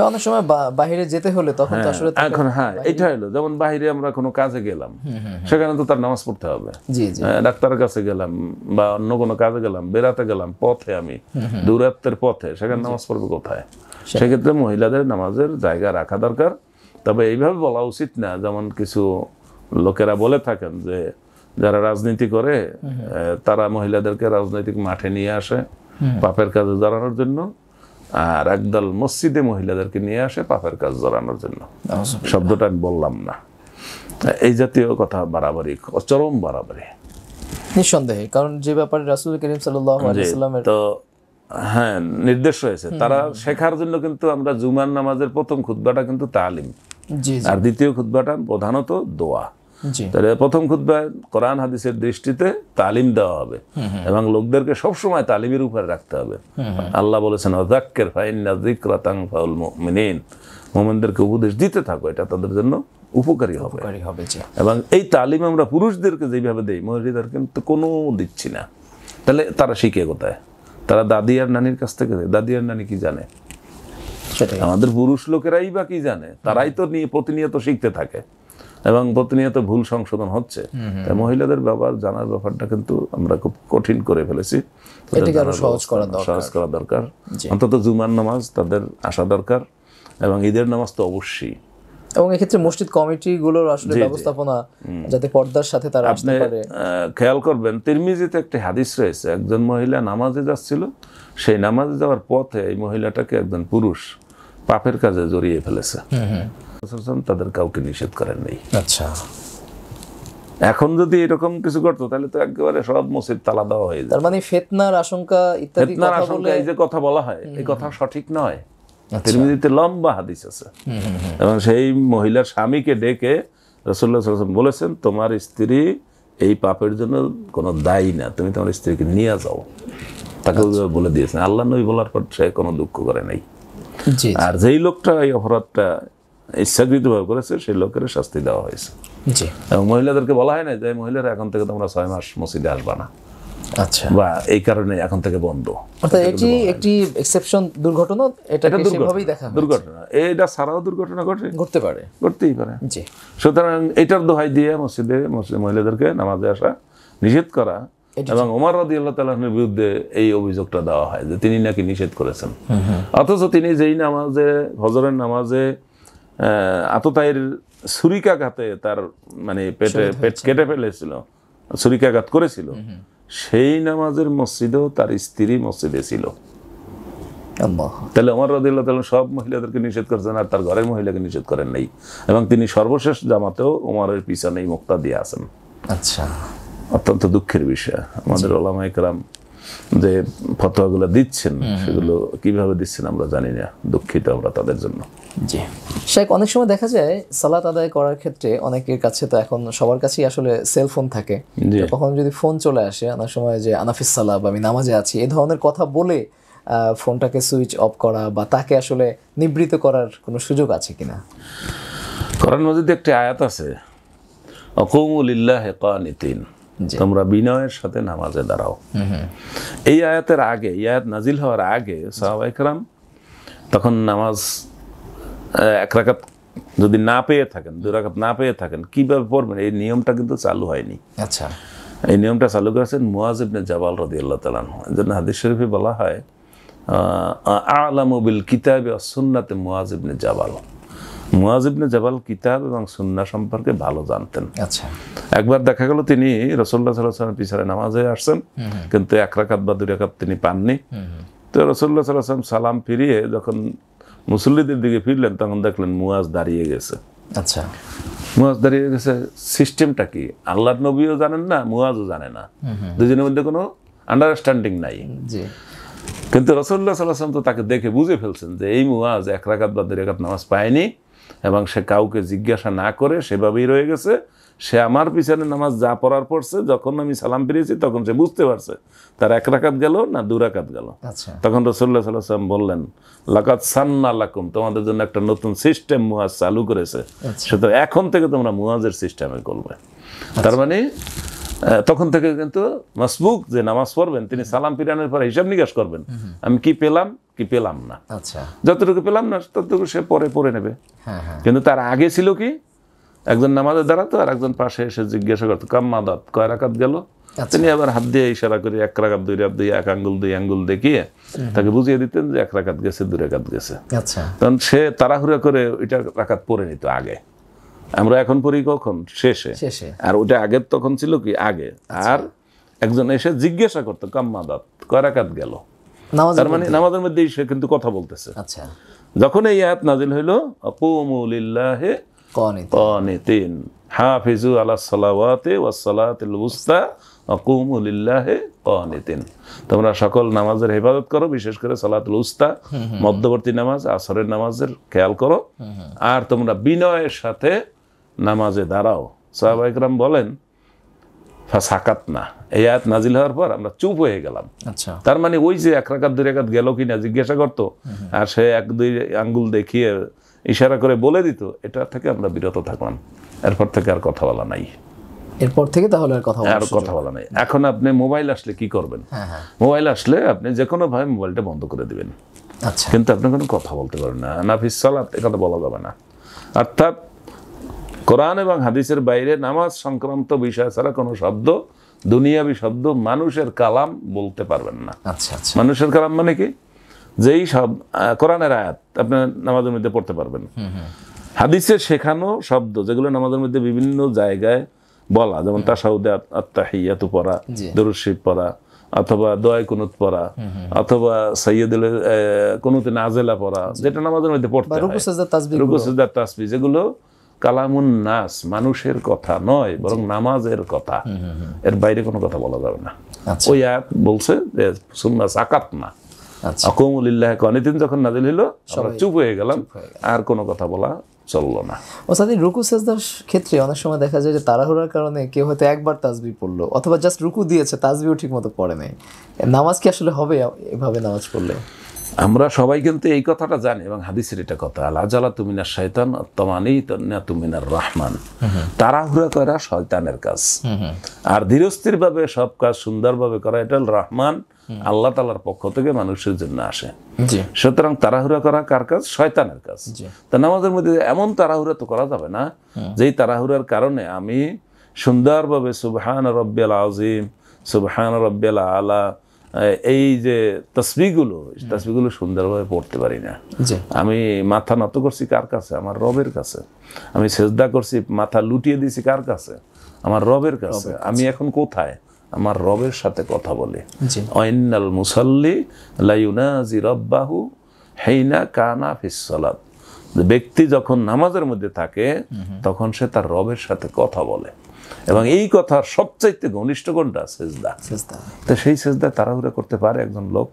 অনেক সময় বাইরে যেতে হলে তখন তো আসলে এখন হ্যাঁ এটা হলো যেমন বাইরে আমরা কোনো কাজে গেলাম, সেখানে তো তার নামাজ পড়তে হবে। ডাক্তারের কাছে গেলাম বা অন্য কোনো কাজে গেলাম, বেড়াতে গেলাম, পথে আমি দূরত্বের পথে, সেখানে নামাজ পড়বে কোথায়? সেক্ষেত্রে মহিলাদের নামাজের জায়গা রাখা দরকার। তবে এইভাবে বলা উচিত না, যেমন কিছু লোকেরা বলে থাকেন যে যারা রাজনীতি করে তারা মহিলাদেরকে রাজনৈতিক মাঠে নিয়ে আসে পাপের কাজে জড়ানোর জন্য, আর একদল মসজিদে মহিলাদেরকে নিয়ে আসে পাপের কাজ জড়ানোর জন্য। শব্দটা আমি বললাম না, এই জাতীয় কথা বাড়াবাড়ি, চরম বাড়াবাড়ি নিঃসন্দেহে। কারণ যে ব্যাপারে রাসূল করিম সাল্লাল্লাহু আলাইহি ওয়াসাল্লামের তো হ্যাঁ নির্দেশ রয়েছে, তারা শেখার জন্য কিন্তু আমরা জুমার নামাজের প্রথম খুতবাটা কিন্তু তালিম, আর দ্বিতীয় খুতবাটা প্রধানত দোয়া। তাহলে প্রথম খুতবায় কোরআন হাদিসের দৃষ্টিতে তালিম দেওয়া হবে, এবং লোকদেরকে সবসময় তালিমের উপরে রাখতে হবে। আল্লাহ বলেছেন ওয়াযাক্কির ফাইন্না যিকরা তানফাউল মুমিনিন, মুমিনদেরকে উপদেশ দিতে থাকো, এটা তাদের জন্য উপকারী হবে। এবং এই তালিম আমরা পুরুষদেরকে যেভাবে দেই মহিলাদের কিন্তু কোনো দিচ্ছি না, তাহলে তারা শিখে কোথায়? তারা দাদি আর নানির কাছ থেকে। দাদি আর নানি কি জানে? আমাদের পুরুষ লোকেরাই বা কি জানে? তারাই তো প্রতিনিয়ত শিখতে থাকে এবং প্রতিনিয়ত ভুল সংশোধন হচ্ছে। তাই মহিলাদের ব্যাপার জানার ব্যাপারটা কিন্তু আমরা খুব কঠিন করে ফেলেছি, সহজ করা দরকার। অন্তত জুমার নামাজ তাদের আসা দরকার, এবং ঈদের নামাজ তো অবশ্যই। এবং এক্ষেত্রে মসজিদ কমিটিগুলোর আসলে ব্যবস্থাপনা যাতে পর্দার সাথে তারা আসতে পারে। খেয়াল করবেন তিরমিজিতে একটি হাদিস রয়েছে, একজন মহিলা নামাজে যাচ্ছিল, সেই নামাজে যাওয়ার পথে এই মহিলাটাকে একজন পুরুষ পাপের কাজে জড়িয়ে ফেলেছে। তাদের কাউকে নিষেধ করেন নাই। আচ্ছা, এখন যদি এরকম কিছু করতো তাহলে তো একেবারে সব মসজিদ তালা দেওয়া হয়ে যায়। তার মানে ফিতনার আশঙ্কা ইত্যাদি এই যে কথা বলা হয়, এই কথা সঠিক নয়। তিরমিজিতে লম্বা হাদিস আছে, এবং সেই মহিলার স্বামীকে ডেকে রাসূলুল্লাহ সাল্লাল্লাহু আলাইহি ওয়াসাল্লাম বলেছেন তোমার স্ত্রী এই পাপের জন্য কোনো দায়ী না, তুমি তোমার স্ত্রীকে নিয়ে যাও। তাকে বলে দিয়েছেন। আল্লাহ নবী বলার পর সে কোনো দুঃখ করে নাই। আর যেই লোকটা এই অপরাধটা ইচ্ছাকৃতভাবে করেছে সেই লোকের শাস্তি দেওয়া হয়েছে। এবং মহিলাদেরকে বলা হয় না যে মহিলারা এখন থেকে তোমরা 6 মাস মসজিদে আসবা না, আচ্ছা, বা এই কারণে এখন থেকে বন্ধ। অর্থাৎ এটি একটি এক্সেপশন দুর্ঘটনা, এটাকে সেভাবেই দেখা হয়। দুর্ঘটনা, এটা ছাড়াও দুর্ঘটনা ঘটতে পারে, ঘটতেই পারে। সুতরাং এটার দোহাই দিয়ে মসজিদে মহিলাদেরকে নামাজে আসা নিষেধ করা এবং ওমর রাদিয়াল্লাহু তাআলা আনহুর বিরুদ্ধে এই অভিযোগটা দেওয়া হয় যে তিনি নাকি নিষেধ করেছেন, অথচ তিনি যেই নামাজে ফজরের নামাজে আততায়ীর ছুরিকাঘাতে তার মানে পেট কেটে ফেলেছিল, ছুরিকাঘাত করেছিল, সেই নামাজের মসজিদেও তার স্ত্রী মসজিদে ছিল। তাহলে ওমর রাদিয়াল্লাহু তাআলা সব মহিলাদেরকে নিষেধ করেছেন আর তার ঘরের মহিলাকে নিষেধ করেন নাই, এবং তিনি সর্বশেষ জামাতেও ওমরের পিছনেই মুক্তা দিয়ে আছেন। আচ্ছা, অত্যন্ত দুঃখের বিষয়। আমাদের ওলামায়ে কেরাম যে ফতোয়াগুলো দিচ্ছেন সেগুলো কিভাবে দিচ্ছেন আমরা জানি না, দুঃখিত আমরা তাদের জন্য। জি শেখ, অনেক সময় দেখা যায় সালাত আদায় করার ক্ষেত্রে অনেকের কাছে তো এখন সবার কাছেই আসলে সেলফোন থাকে, কখন যদি ফোন চলে আসে অনেক সময় যে আনাফিস সালাহ বা আমি নামাজে আছি এই ধরনের কথা বলে ফোনটাকে সুইচ অফ করা বা তাকে আসলে নিবৃত করার কোনো সুযোগ আছে কিনা? কোরআন মাজিদে একটি আয়াত আছে, আকুমু লিল্লাহি কানিতিন, তোমরা বিনয়ের সাথে নামাজে দাঁড়াও। এই আয়াতের আগে, এই আয়াত নাজিল হওয়ার আগে সাহাবায়ে কেরাম তখন নামাজ এক রাকাত যদি না পেয়ে থাকেন, 2 রাকাত না পেয়ে থাকেন, কিভাবে পড়বেন এই নিয়মটা কিন্তু চালু হয়নি। আচ্ছা, এই নিয়মটা চালু করেছেন মুআয ইবনে জাবাল রাদিয়াল্লাহু তাআলা আনহু। এজন্য হাদিস শরীফে বলা হয় আ'লামু বিল কিতাবি ওয়াস সুন্নাতি মুআয ইবনে জাবাল। মুআয ইবনে জাবাল কিতাব এবং সুন্নাহ সম্পর্কে ভালো জানতেন। আচ্ছা, একবার দেখা গেল তিনি রাসূলুল্লাহ সাল্লাল্লাহু আলাইহি ওয়াসাল্লামের পিছনে নামাজে আসছেন, কিন্তু 1 রাকাত বা 2 রাকাত তিনি পাননি। তো রাসূলুল্লাহ সাল্লাল্লাহু আলাইহি ওয়াসাল্লাম সালাম ফিরিয়ে যখন মুসল্লিদের দিকে ফিরলেন তখন দেখলেন মুআয দাঁড়িয়ে গেছে। আচ্ছা, মুআয দাঁড়িয়ে গেছে, সিস্টেমটা কি আল্লাহর নবীও জানেন না, মুআযও জানে না, দুজনের মধ্যে কোনো আন্ডারস্ট্যান্ডিং নাই। জি, কিন্তু রাসূলুল্লাহ সাল্লাল্লাহু আলাইহি ওয়াসাল্লাম তো তাকে দেখে বুঝে ফেলছেন যে এই মুআয 1 রাকাত বা 2 রাকাত নামাজ পায়নি, এবং সে কাউকে জিজ্ঞাসা না করে সেভাবেই রয়ে গেছে। সে আমার পিছনে নামাজ যা পড়ার পড়ছে, যখন আমি সালাম ফিরিয়েছি তখন সে বুঝতে পারছে তার 1 রাকাত গেল না 2 রাকাত গেল। আচ্ছা, তখন রাসূলুল্লাহ সাল্লাল্লাহু আলাইহি ওয়াসাল্লাম বললেন, লাকাদ সান্না লাকুম, তোমাদের জন্য একটা নতুন সিস্টেম মুআয চালু করেছে, সেটা এখন থেকে তোমরা মুআযের সিস্টেমে করবে। তার মানে তখন থেকে কিন্তু মাসবুক যে নামাজ পড়বেন তিনি সালাম ফিরানোর পরে হিসাব নিকাশ করবেন, আমি কি পেলাম কি পেলাম না। আচ্ছা, যতটুকু পেলাম না ততটুকু সে পরে নেবে। কিন্তু তার আগে ছিল কি, একজন নামাজে দাঁড়াতো আর একজন পাশে এসে জিজ্ঞাসা করতো কাম্মাদাত, কয় রাকাত গেল। তিনি আবার হাত দিয়ে ইশারা করে 1 রাকাত 2 রাকাত 1 আঙ্গুল 2 আঙ্গুল দেখিয়ে তাকে বুঝিয়ে দিতেন যে 1 রাকাত গেছে 2 রাকাত গেছে। আচ্ছা, তখন সে তাড়াহুড়া করে ওইটা রাকাত পড়ে নিত আগে। আমরা এখন পড়ি কখন, শেষে, আর ওটা আগের তখন ছিল কি আগে। আর একজন এসে জিজ্ঞাসা করতো কাম্মাদাত, কয় রাকাত গেল। তার মানে নামাজের মধ্যেই সে কিন্তু কথা বলতেছে। আচ্ছা, যখন এই আয়াত নাজিল হইল আকুমু লিল্লাহি কানিতিন হাফিজু আলাস সালাওয়াতি ওয়াস সালাতিল উসতা আকুমু লিল্লাহি কানিতিন, তোমরা সকল নামাজের হেফাজত করো, বিশেষ করে সালাতুল উসতা মধ্যবর্তী নামাজ আসরের নামাজের খেয়াল করো, আর তোমরা বিনয়ের সাথে নামাজে দাঁড়াও। সাহাবায়ে কেরাম বলেন ফাসাকাতনা, এই আয়াত নাজিল হওয়ার পর আমরা চুপ হয়ে গেলাম। আচ্ছা, তার মানে ওই যে 1 রাকাত 2 রাকাত গেল কিনা জিজ্ঞাসা করতো আর সে 1-2 আঙ্গুল দেখিয়ে ইশারা করে বলে দিত, এটা থেকে আমরা বিরত থাকলাম। এরপর থেকে আর কথা বলা নাই, এরপর থেকে তাহলে আর কথা বলা নাই। এখন আপনি মোবাইল আসলে কি করবেন, মোবাইল আসলে আপনি যে কোনো ভাবে মোবাইলটা বন্ধ করে দিবেন, আচ্ছা, কিন্তু আপনি কোনো কথা বলতে পারবেন না, নাফিস সালাত এ কথা বলা যাবে না। অর্থাৎ কোরআন এবং হাদিসের বাইরে নামাজ সংক্রান্ত বিষয় ছাড়া কোনো শব্দ, দুনিয়াবি শব্দ, মানুষের কালাম বলতে পারবেন না। আচ্ছা, আচ্ছা, মানুষের কালাম মানে কি, যেই সব কোরআনের আয়াত আপনি নামাজের মধ্যে পড়তে পারবেন, হাদিসের শেখানো শব্দ যেগুলো নামাজের মধ্যে বিভিন্ন জায়গায় বলা, যেমন তাশাহুদে আত-তাহিয়াতু পড়া, দরুদ শরীফ পড়া, অথবা দোয়া কুনুত পড়া, অথবা সাইয়্যিদুল কুনুতে নাজেলা পড়া, যেটা নামাজের মধ্যে পড়তে হয়, রুকু সিজদা তাসবিহ, যেগুলো কালামুন নাস, মানুষের কথা নয় বরং নামাজের কথা, এর বাইরে কোনো কথা বলা যাবে না। ওই আয়াত বলছে যে সুন্না সাকাতনা, আকুমু লিল্লাহি কানিতিন যখন নাজিল হলো আমরা চুপ হয়ে গেলাম, আর কোনো কথা বলা চললো না। ওস্তাদ, রুকু সিজদার ক্ষেত্রে অনেক সময় দেখা যায় যে তাড়াহুড়ার কারণে কেউ হয়তো একবার তাসবিহ পড়লো অথবা জাস্ট রুকু দিয়েছে, তাসবিহও ঠিকমতো পড়ে নাই, নামাজ কি আসলে হবে এভাবে নামাজ পড়লে? আমরা সবাই কিন্তু এই কথাটা জানি, এবং হাদিসের এটা কথা, আল-আজালাতু মিনাশ শাইতান ওয়াত-তামানিতু মিনার রাহমান, তাড়াহুড়া করা শয়তানের কাজ, আর ধীরস্থির ভাবে সব কাজ সুন্দরভাবে করা এটা রহমান আল্লাহ তাআলার পক্ষ থেকে মানুষের জন্য আসে। সুতরাং তাড়াহুড়া করা কার কাজ? শয়তানের কাজ। তা নামাজের মধ্যে এমন তাড়াহুড়া তো করা যাবে না যেই তাড়াহুড়ার কারণে আমি সুন্দরভাবে সুবহান রাব্বিয়াল আযীম, সুবহান রাব্বিয়াল আলা, এই যে তাসবিহগুলো সুন্দরভাবে পড়তে পারি না। আমি মাথা নত করছি কার কাছে? আমার রবের কাছে। আমি সেজদা করছি, মাথা লুটিয়ে দিয়েছি কার কাছে? আমার রবের কাছে। আমি এখন কোথায়? আমার রবের সাথে কথা বলি। ওয়াইনাল মুসাল্লি লা ইউনাজি রাব্বাহু হিনা কানা ফিস সালাত। ব্যক্তি যখন নামাজের মধ্যে থাকে তখন সে তার রবের সাথে কথা বলে, এবং এই কথার সবচাইতে ঘনিষ্ঠ কোনটা? সেজদা। তো সেই সেজদা তাড়াহুড়া করতে পারে একজন লোক?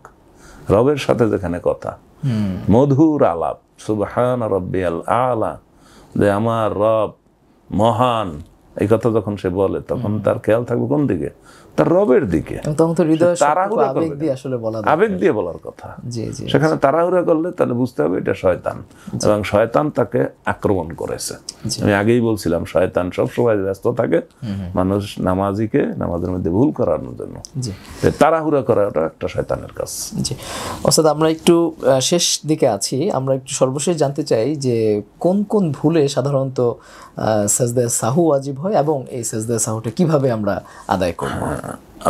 রবের সাথে যেখানে কথা, মধুর আলাপ, সুবহান রাব্বিয়াল আলা, যে আমার রব মহান, এই কথা যখন সে বলে তখন তার খেয়াল থাকবে কোন দিকে? তার রবের দিকে। আবেগ দিয়ে বলার কথা। সেখানে তাড়াহুড়া করলে তাহলে বুঝতে হবে এটা শয়তান, এবং শয়তান তাকে আক্রমণ করেছে। আমি আগেই বলছিলাম শয়তান সবসময় ব্যস্ত থাকে মানুষ নামাজিকে নামাজের মধ্যে ভুল করানোর জন্য। তাড়াহুড়া করা ওটা একটা শয়তানের কাজ। ওস্তাদ, আমরা একটু শেষ দিকে আছি, আমরা একটু সর্বশেষ জানতে চাই যে কোন কোন ভুলে সাধারণত সাজদায়ে সাহু ওয়াজিব হয় এবং এই সাজদায়ে সাহুটা কিভাবে আমরা আদায় করব?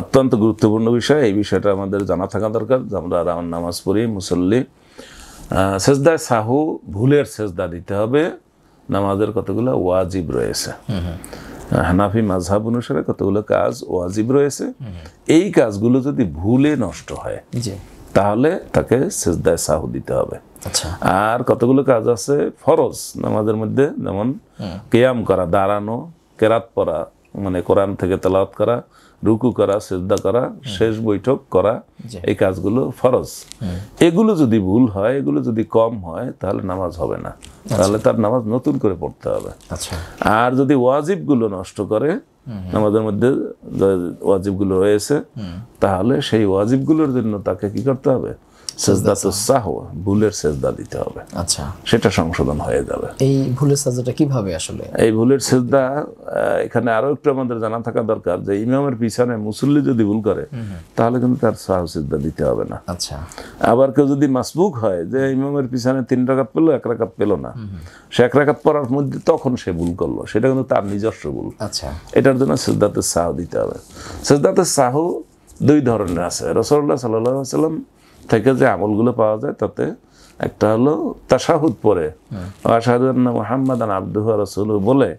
অত্যন্ত গুরুত্বপূর্ণ বিষয়। এই বিষয়টা আমাদের জানা থাকা দরকার। আমরা নামাজ পড়ি, মুসল্লি, সেজদায়ে সাহু ভুলের সেজদা দিতে হবে। নামাজের কতগুলো ওয়াজিব রয়েছে, হানাফি মাযহাব অনুসারে কতগুলো কাজ ওয়াজিব রয়েছে। এই কাজগুলো যদি ভুলে নষ্ট হয় তাহলে তাকে সেজদায়ে সাহু দিতে হবে। আর কতগুলো কাজ আছে ফরজ নামাজের মধ্যে, যেমন কিয়াম করা, দাঁড়ানো, কেরাত পড়া মানে কোরআন থেকে তেলাওয়াত করা, রুকু করা, সিজদা করা, শেষ বৈঠক করা, এই কাজগুলো ফরজ। এগুলো যদি ভুল হয়, এগুলো যদি কম হয় তাহলে নামাজ হবে না, তাহলে তার নামাজ নতুন করে পড়তে হবে। আর যদি ওয়াজিবগুলো নষ্ট করে, নামাজের মধ্যে ওয়াজিবগুলো রয়েছে, তাহলে সেই ওয়াজিবগুলোর জন্য তাকে কি করতে হবে? সেজদাতুস সাহু, ভুলের সেজদা দিতে হবে। সেটা সংশোধন হয়ে যাবে। এই ভুলের সেজদাটা কিভাবে আসলে? এই ভুলের সেজদা এখানে আরো একটু আমাদের জানা থাকা দরকার যে ইমামের পিছনে মুসল্লি যদি ভুল করে তাহলে কিন্তু তার সাহু সেজদা দিতে হবে না। আবার কেউ যদি মাসবুক হয়, যে ইমামের পিছনে 3 রাকাত পেলো, 1 রাকাত পেলো না, সে 1 রাকাত পড়ার মধ্যে তখন সে ভুল করলো, সেটা কিন্তু তার নিজস্ব ভুল। এটার জন্য সেজদাতে সাহু দিতে হবে। সেজদাতে সাহু 2 ধরনের আছে। রাসূলুল্লাহ সাল্লাল্লাহু আলাইহি ওয়াসাল্লাম থেকে যে আমলগুলো পাওয়া যায় তাতে একটা হলো তাশাহুদ পড়ে আশহাদু আন্না মুহাম্মাদান আবদুহু ওয়া রাসূলুহু বলে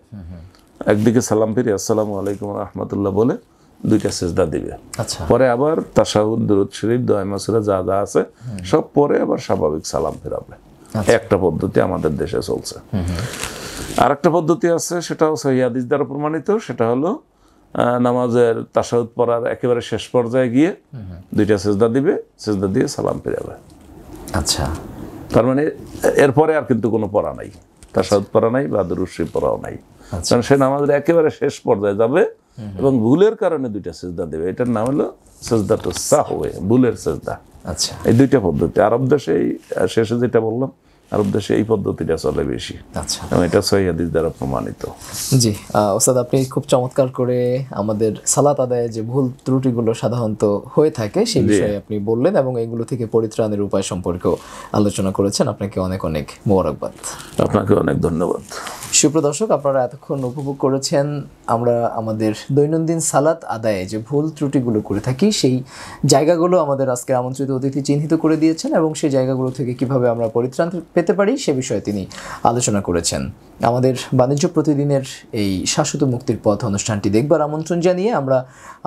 একদিকে সালাম ফিরে আসসালামু আলাইকুম ওয়া রাহমাতুল্লাহ বলে 2টা সিজদা দিবে। পরে আবার তাশাহুদ, দুরূদ শরীফ, দোয়া মাসুরা যা যা আছে সব পরে আবার স্বাভাবিক সালাম ফিরাবে। একটা পদ্ধতি আমাদের দেশে চলছে। আরেকটা পদ্ধতি আছে, সেটাও সহিহ হাদিস দ্বারা প্রমাণিত, সেটা হলো নামাজের তাশাহুদ পড়ার একেবারে শেষ পর্যায়ে গিয়ে 2টা সিজদা দিবে, সিজদা দিয়ে সালাম ফিরাবে। তার মানে এরপরে আর কিন্তু কোনো পড়া নাই, তাশাহুদ পড়া নাই বা দুরূদ শরীফ পড়াও নাই, কারণ সে নামাজের একেবারে শেষ পর্যায়ে যাবে এবং ভুলের কারণে 2টা সিজদা দেবে। এটার নাম হলো সিজদাতুস সাহু, ভুলের সিজদা। এই 2টা পদ্ধতি। আরব দেশে শেষে যেটা বললাম, আরব দেশে এই পদ্ধতিটা চলে বেশি, এবং এটা সহিহ হাদিস দ্বারা প্রমাণিত। জি ওস্তাদ, আপনি খুব চমৎকার করে আমাদের সালাত আদায়ে যে ভুল ত্রুটিগুলো সাধারণত হয়ে থাকে সেই বিষয়ে আপনি বললেন, এবং এগুলো থেকে পরিত্রাণের উপায় সম্পর্কেও আলোচনা করেছেন। আপনাকে অনেক অনেক মোবারকবাদ। আপনাকে অনেক ধন্যবাদ। সুপ্রদর্শক, আপনারা এতক্ষণ উপভোগ করেছেন আমরা আমাদের দৈনন্দিন সালাত আদায়ে যে ভুল ত্রুটিগুলো করে থাকি সেই জায়গাগুলো আমাদের আজকে আমন্ত্রিত অতিথি চিহ্নিত করে দিয়েছেন, এবং সেই জায়গাগুলো থেকে কিভাবে আমরা পরিত্রাণ পেতে পারি সে বিষয়ে তিনি আলোচনা করেছেন। আমাদের বাণিজ্য প্রতিদিনের এই শাশ্বত মুক্তির পথ অনুষ্ঠানটি দেখবার আমন্ত্রণ জানিয়ে আমরা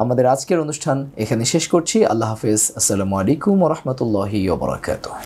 আমাদের আজকের অনুষ্ঠান এখানে শেষ করছি। আল্লাহ হাফেজ। আসসালামু আলাইকুম ওয়া রাহমাতুল্লাহি ওয়া বারাকাতুহু।